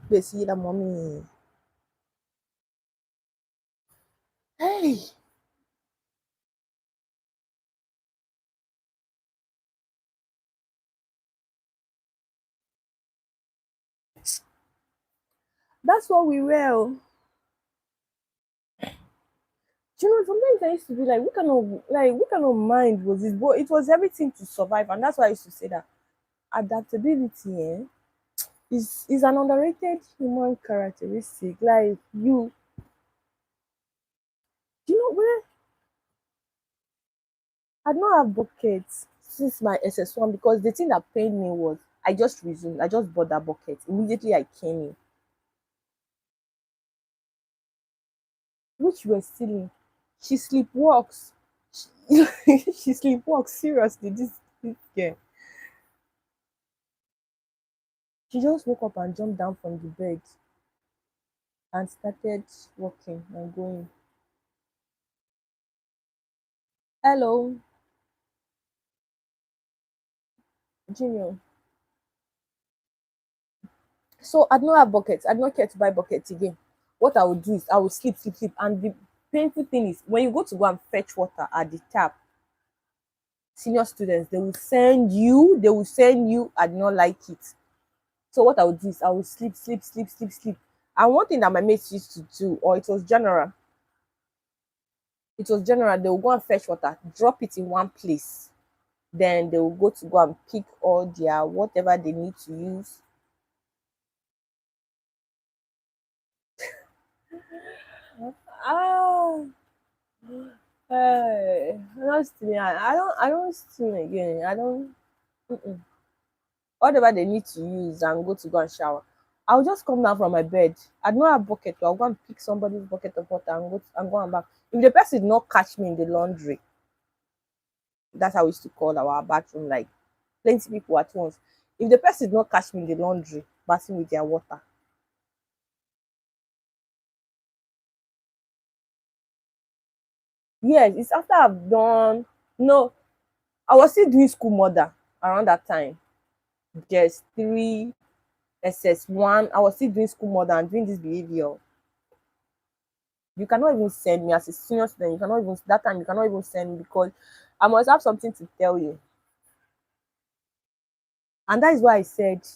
Precisa, mommy. Hey, that's what we were. Do you know, sometimes I used to be like, what kind of mind was this? But it was everything to survive, and that's why I used to say that adaptability, is an underrated human characteristic. Like do you know where I don't have buckets since my SS1 because the thing that pained me was I just resumed, I just bought that bucket immediately I came in, which were stealing. She sleepwalks. She, she sleepwalks seriously. This girl. She just woke up and jumped down from the bed and started walking and going. Hello, Junior. So I don't have buckets. I don't care to buy buckets again. What I would do is I would sleep, sleep, sleep. And the painful thing is when you go to go and fetch water at the tap, senior students, they will send you, I do not like it. So what I would do is I would sleep, sleep, sleep, sleep, sleep. And one thing that my mates used to do, or it was general, they will go and fetch water, drop it in one place. Then they will go and pick all their whatever they need to use. Ah, not stealing. I don't steal again. I don't. Mm-mm. Whatever they need to use and go and shower. I'll just come down from my bed. I don't have bucket. I'll go and pick somebody's bucket of water and go and back. If the person did not catch me in the laundry, that's how we used to call our bathroom, like plenty people at once. If the person did not catch me in the laundry, bathing with their water. Yes, it's after I've done. No, I was still doing school mother around that time. Just three SS1. I was still doing school mother and doing this behavior. You cannot even send me as a senior student. You cannot even that time you cannot even send me because I must have something to tell you. And that is why I said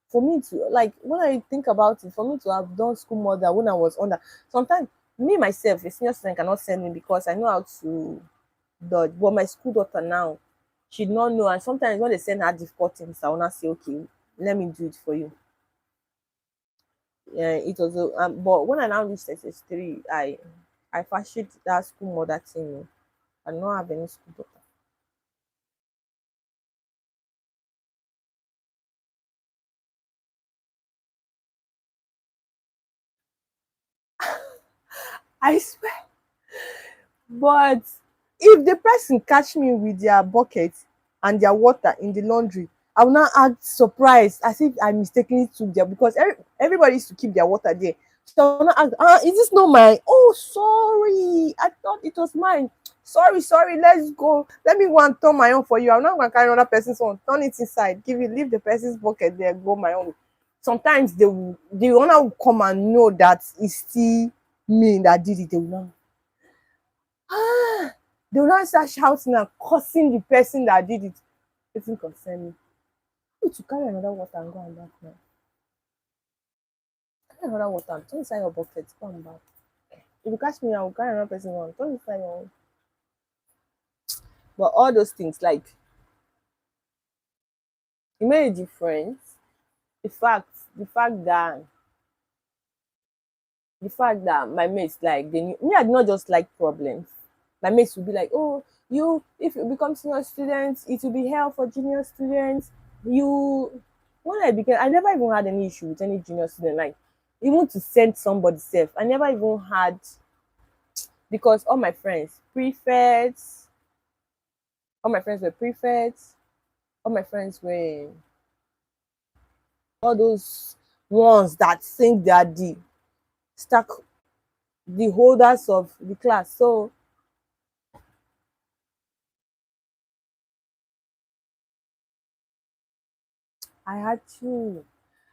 for me to like when I think about it, for me to have done school mother when I was under sometimes me myself, a senior student cannot send me because I know how to dodge. But my school daughter now, she did not know. And sometimes when they send her difficult things, I wanna say, okay, let me do it for you. Yeah, it was but when I now reached SS3, I fashioned that school mother thing. I don't have any school daughter. I swear. But if the person catch me with their bucket and their water in the laundry, I will not act surprised as if I mistakenly took their because everybody used to keep their water there. So I will not ask, is this not mine? Oh, sorry. I thought it was mine. Sorry, sorry, let's go. Let me go and turn my own for you. I'm not going to carry another person's own. Turn it inside. Leave the person's bucket there, go my own. Sometimes the owner will come and know that it's still me that did it. They will not ah, they will now start shouting and cursing the person that did it. Wetin concern me? You to carry another water and go and bath now. Carry another water and turn inside your bucket, go and bath. If you catch me, I will carry another person one. Turn inside your own. But all those things, like, it made a difference. The fact, the fact that, the fact that my mates, like, they knew me, I did not just like problems. My mates would be like, oh, if you become senior students, it will be hell for junior students. You, when I never even had any issue with any junior student. Like, even to send somebody self, I never even had because all my friends were prefects. All my friends were all those ones that think they are the stack the holders of the class. So I had to.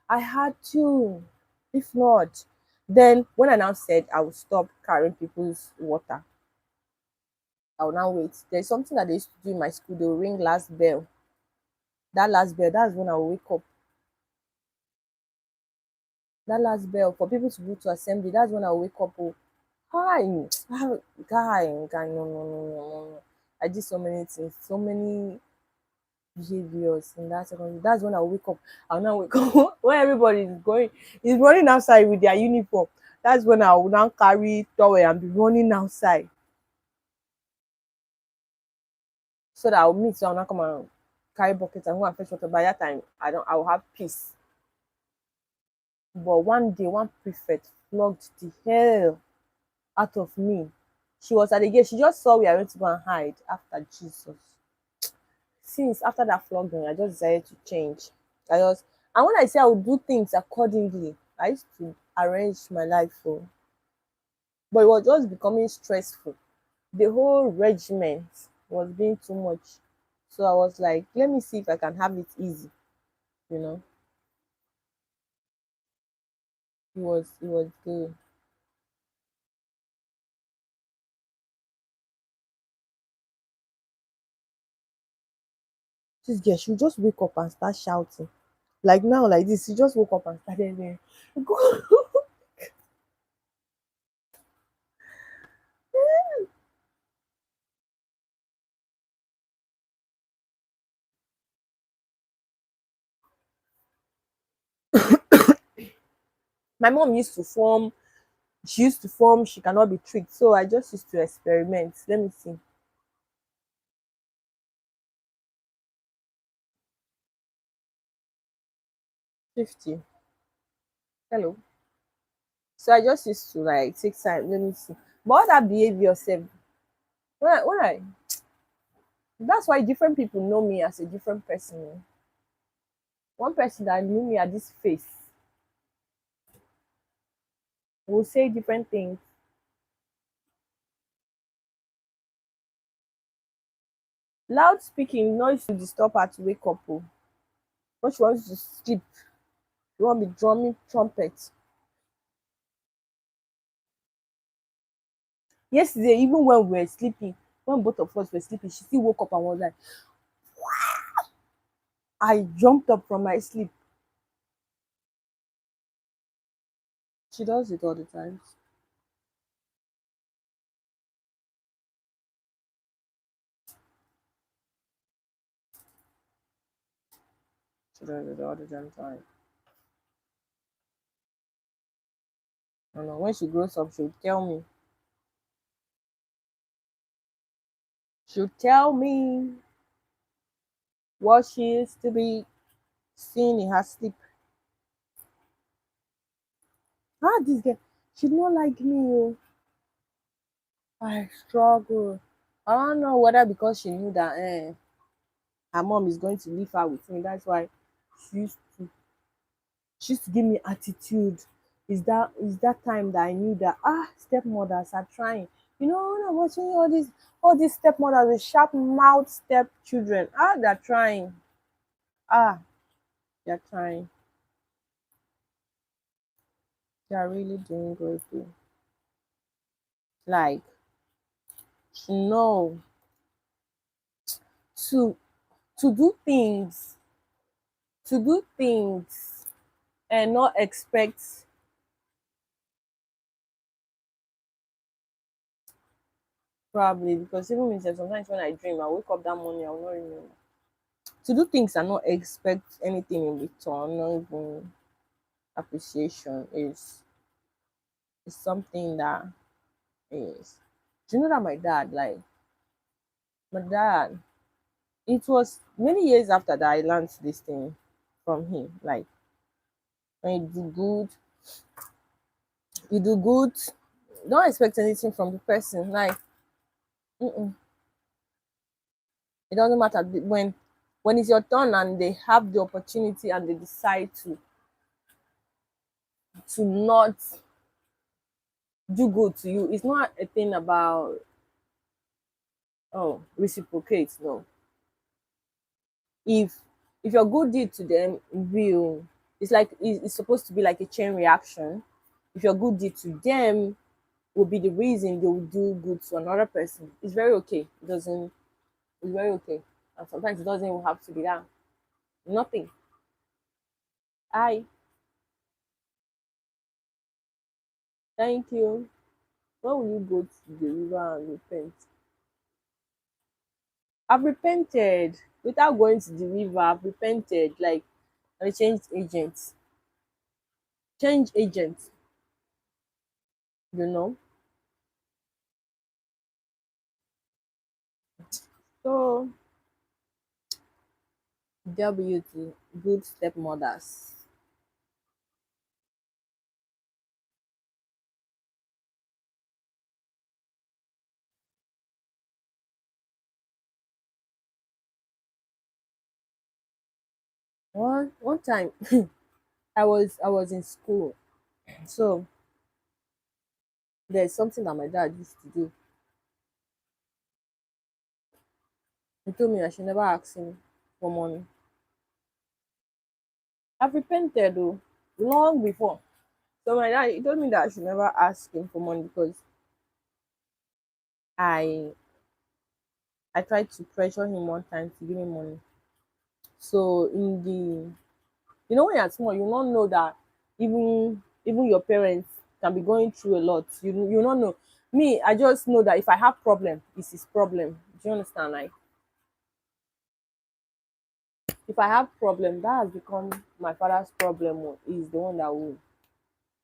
I had to. If not, then when I now said I would stop carrying people's water, I will now wait. There's something that they used to do in my school. They will ring last bell. That last bell, that's when I will wake up. That last bell for people to go to assembly, that's when I will wake up. Oh, hi, guy, no, no, no, no, no, no. I did so many things, so many behaviors in that secondary. That's when I wake up. I'll now wake up when everybody is running outside with their uniform. That's when I will now carry towel and be running outside so that I'll meet. So I'll now come and carry buckets and go and fetch water. By that time, I will have peace. But one day, one prefect flogged the hell out of me. She was at the gate. She just saw we are going to go and hide after Jesus. Since after that flogging, I just decided to change. And when I say I would do things accordingly, I used to arrange my life for, but it was just becoming stressful. The whole regiment was being too much. So I was like, let me see if I can have it easy, you know. It was good. This girl, she would just wake up and start shouting. Like now, like this, she just woke up and started there. My mom used to form, she cannot be tricked. So I just used to experiment. Let me see. 50. Hello. So I just used to like take time, let me see. But all that behavior self, when I that's why different people know me as a different person. Oh. One person that knew me at this face will say different things. Loud speaking noise to disturb her to wake up. Oh. When she wants to sleep, you want to be drumming trumpet. Yesterday, even when we were sleeping, when both of us were sleeping, she still woke up and was like, I jumped up from my sleep. She does it all the time. She does it all the damn time. I know when she grows up, she'll tell me. She'll tell me what she used to be seeing in her sleep. Ah, this girl, she not like me. Oh. I struggle. I don't know whether because she knew that her mom is going to leave her with me. That's why she used to she used to give me attitude. Is that time that I knew that stepmothers are trying. You know, when I'm watching all these stepmothers with sharp mouth stepchildren. They're trying. Ah, they're trying. They're really doing great thing. Like to know to to do things to do things and not expect. Probably because even me sef sometimes when I dream I wake up that morning I will not remember. To do things and not expect anything in return, not even appreciation is something that is. Do you know that my dad, it was many years after that I learned this thing from him. Like when you do good, don't expect anything from the person. Like mm-mm, it doesn't matter when When it's your turn and they have the opportunity and they decide to not do good to you, it's not a thing about, oh, reciprocate. No. if if your good deed to them will, it's like it's supposed to be like a chain reaction. If your good deed to them will be the reason they will do good to another person, it's very okay. It doesn't It's very okay. And sometimes it doesn't even have to be that. Nothing. I Thank you. When will you go to the river and repent? I've repented without going to the river. I've repented. Like, I changed agents. Change agents, you know. So W to good stepmothers. One time I was in school. So there's something that my dad used to do. He told me I should never ask him for money. I've repented though, long before. So my dad, he told me that I should never ask him for money because I I tried to pressure him one time to give me money. So when you're small, you don't know that even your parents can be going through a lot. You don't know. Me, I just know that if I have problem, it's his problem. Do you understand? Like, if I have problem, that has become my father's problem. Or is the one that will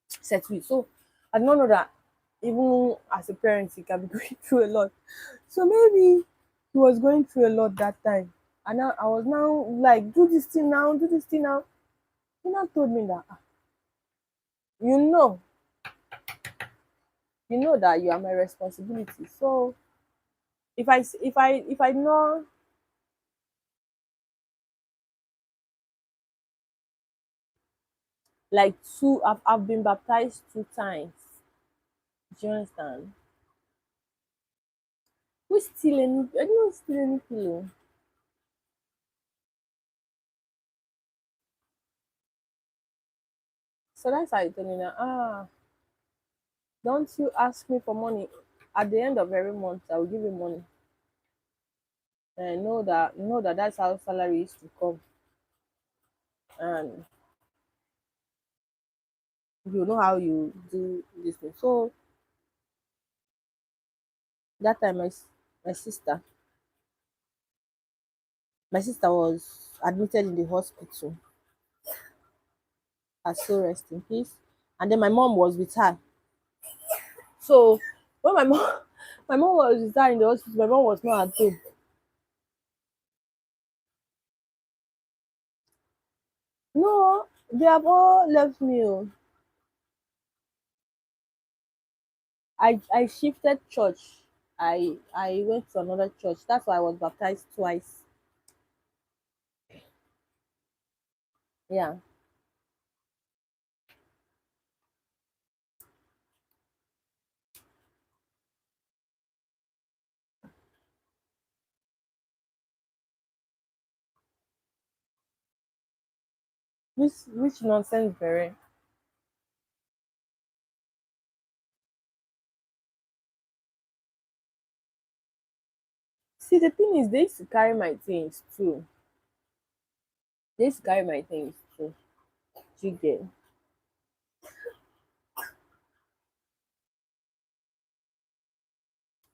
settle it. So I don't know that even as a parent, he can be going through a lot. So maybe he was going through a lot that time. And now I was now like, do this thing now, do this thing now. He now told me that, "Ah, you know, you know that you are my responsibility. So if I know, like, I've been baptized 2 times. Do you understand? Who steal any? I don't steal any pillow. So that's how you tell me that, don't you ask me for money. At the end of every month, I will give you money. And I know that that's how salary is to come. And you know how you do this thing. So that time my sister my sister was admitted in the hospital. Her soul rest in peace. And then my mom was with her. So when my mom my mom was with her in the hospital, my mom was not at home. No, they have all left me. Oh. I shifted church. I went to another church. That's why I was baptized twice. Yeah. Which nonsense, Bere. See, the thing is, they used to carry my things too. They used to carry my things too. Do you get?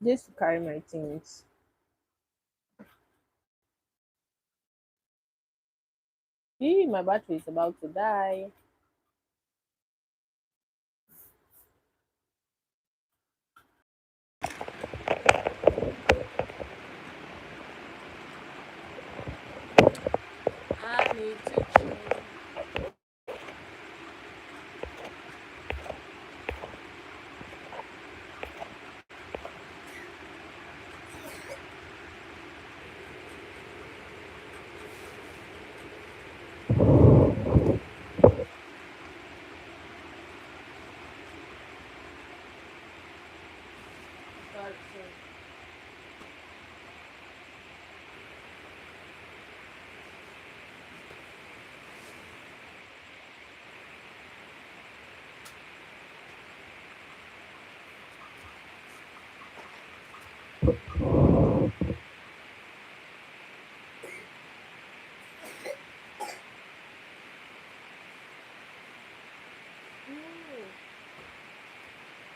They used to carry my things. My battery is about to die. I need to change.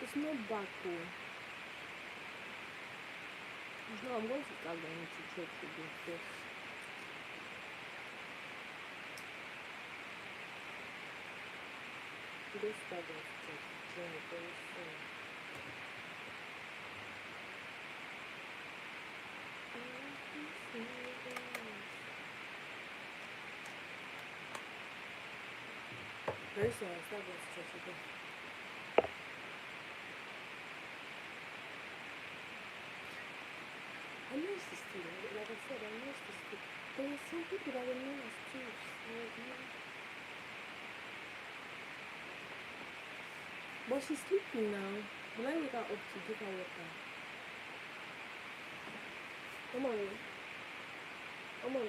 It's not back home. No, I'm going to start going to church again first. Let's start going to church again very soon. Very soon I'll start going to church again. I know it's still, like I said, I know it's still. There were some people that were known as thieves. But she's sleeping now. Will I wake her up to give her water? Come on. Come on.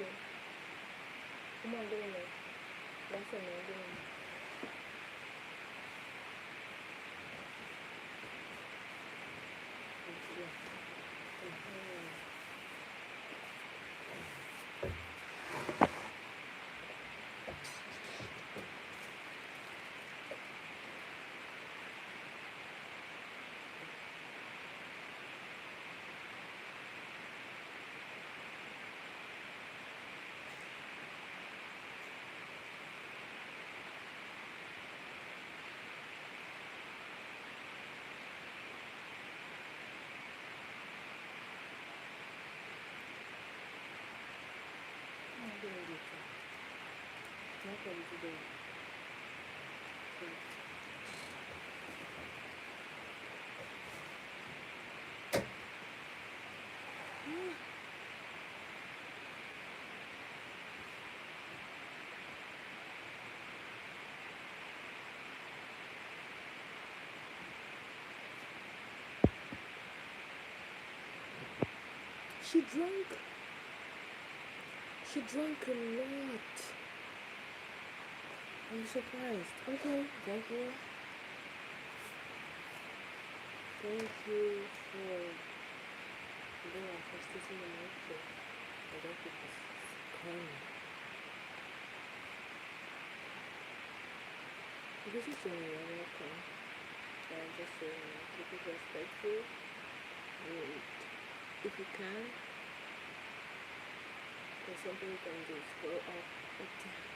Come on, go in there. That's it, man. Go in there. Not ready to do it. She drank a lot. I'm surprised. Okay, thank you. Thank you for being our hostess in the night show. I don't think this is crying. This is only one welcome. I'm just saying, keep it respectful. And if you can, there's something you can do. Go up and down.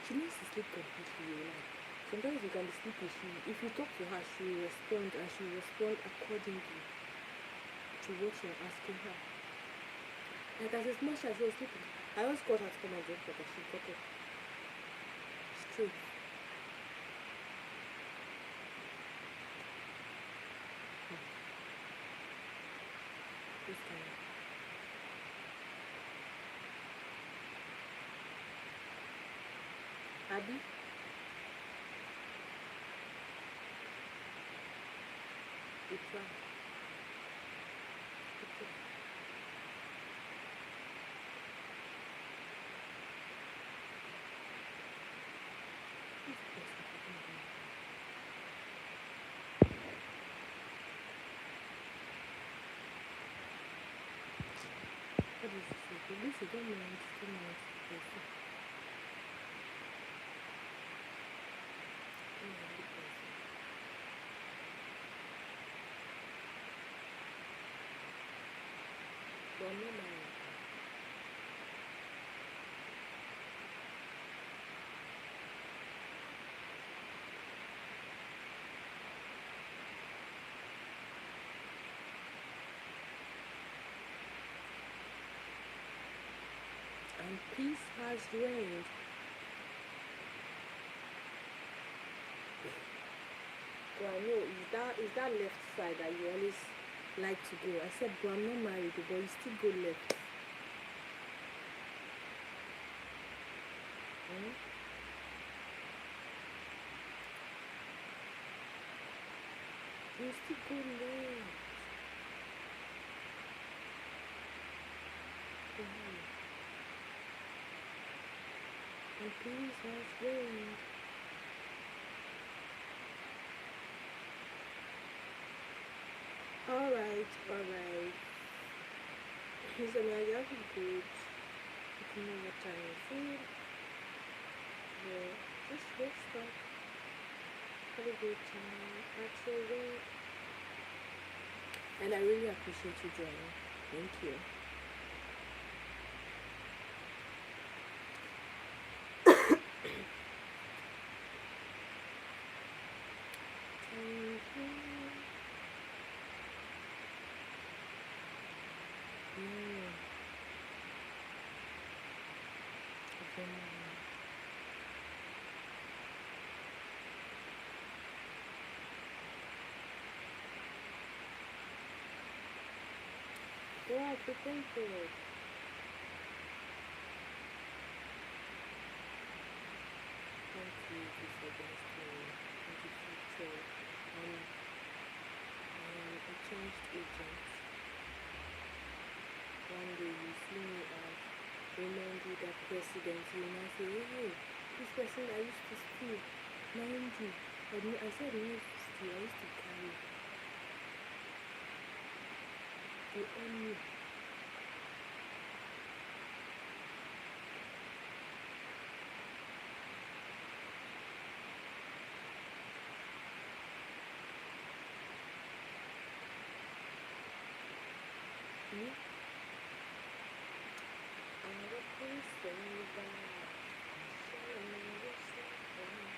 She needs to sleep completely. Sometimes you can be sleepy. If you talk to her, she will respond, and she will respond accordingly to what you're asking her. Like as much as she was sleeping, I always called her to come and drink water. She got up straight. This kind of. Abby? You try. You try. What is this? At least you don't mind. Don't mind. But I'm not married. And peace has reigned. But I know is that left side that you always like to go. I said, but I'm not married, but you still go left. You still go left. And peace has reigned. Alright, alright. So my job is good. I don't know what time is it. But just let's talk. Have a good time at your work. And I really appreciate you joining. Thank you. Thank you. Mm. Okay. Yeah, prepare for it. Thank you for suggesting in the future. Um, I am a changed agent. One day you see me as remind you that president, you now say, hey, this person I used to steal, mind you, I said I used to steal, I used to carry. They own me. Hmm? And the police say that showing yourself from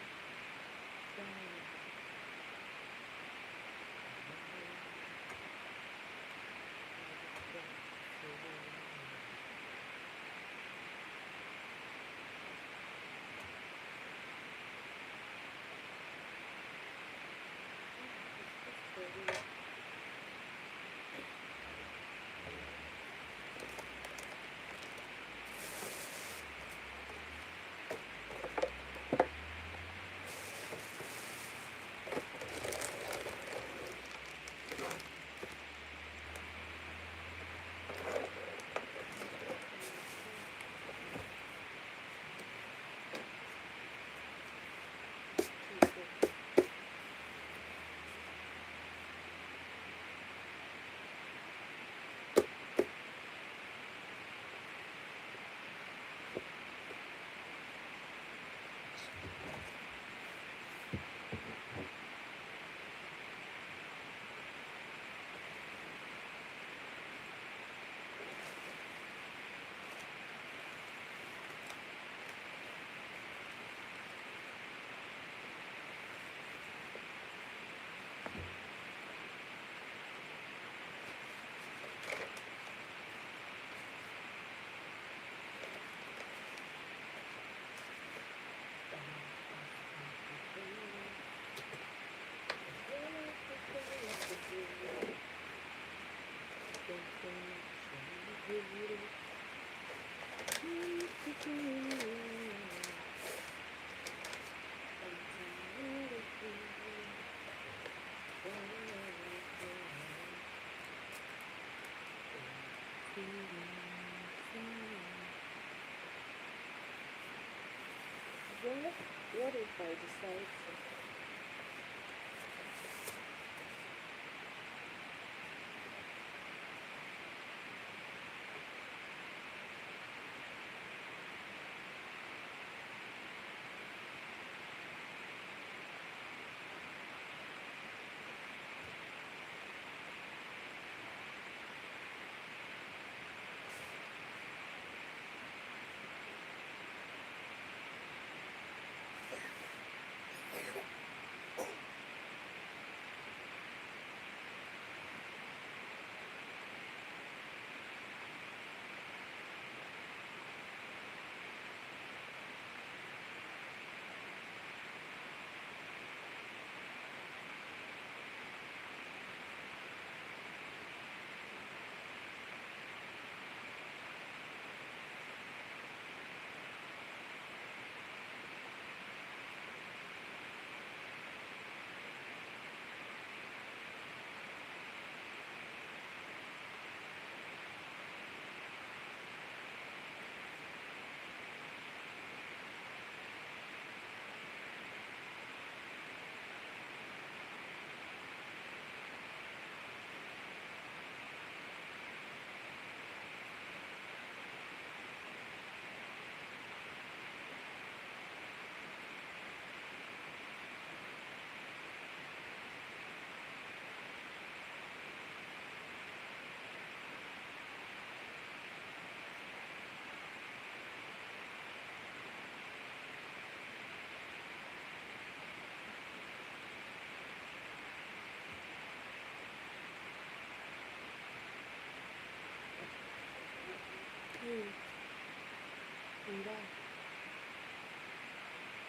What if I decide to?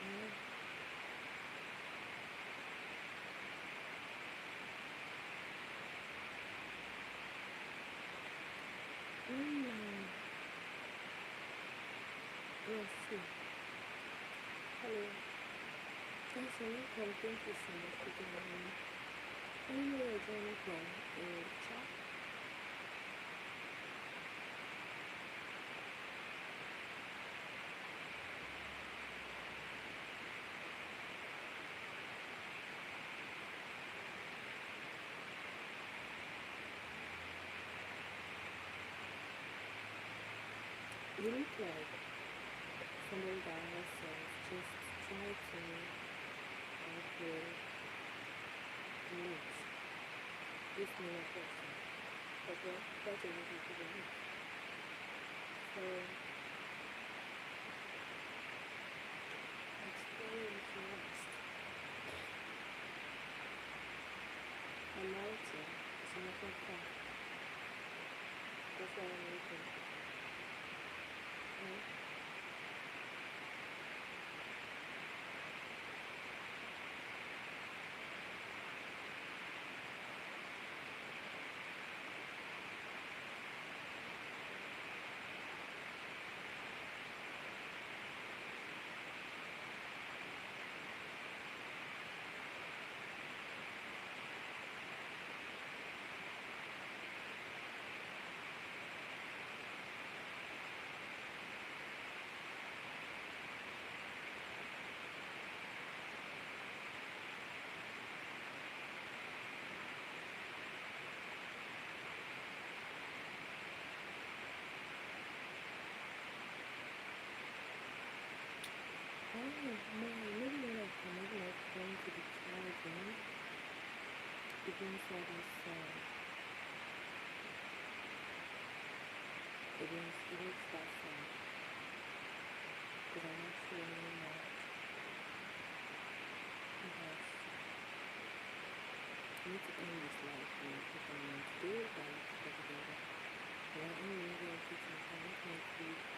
Yeah. Mm. Let's see. Hello. Yes, you're welcome. Thank you so much for joining me. Let me know where you're joining from in the chat. You look like somebody that has just try to upgrade the mix. This new person. Okay? Try to make it to the mix. So, exploring to next. I'm writing. As a matter of fact, that's why I'm looking. Right? Oh my, maybe when I connect my phone to the charging, it brings out that sound. It makes that sound. Because I'm not feeling that. Yes. I need to end this live because I'm going to do it by 7. But I am really going to take some time to make food.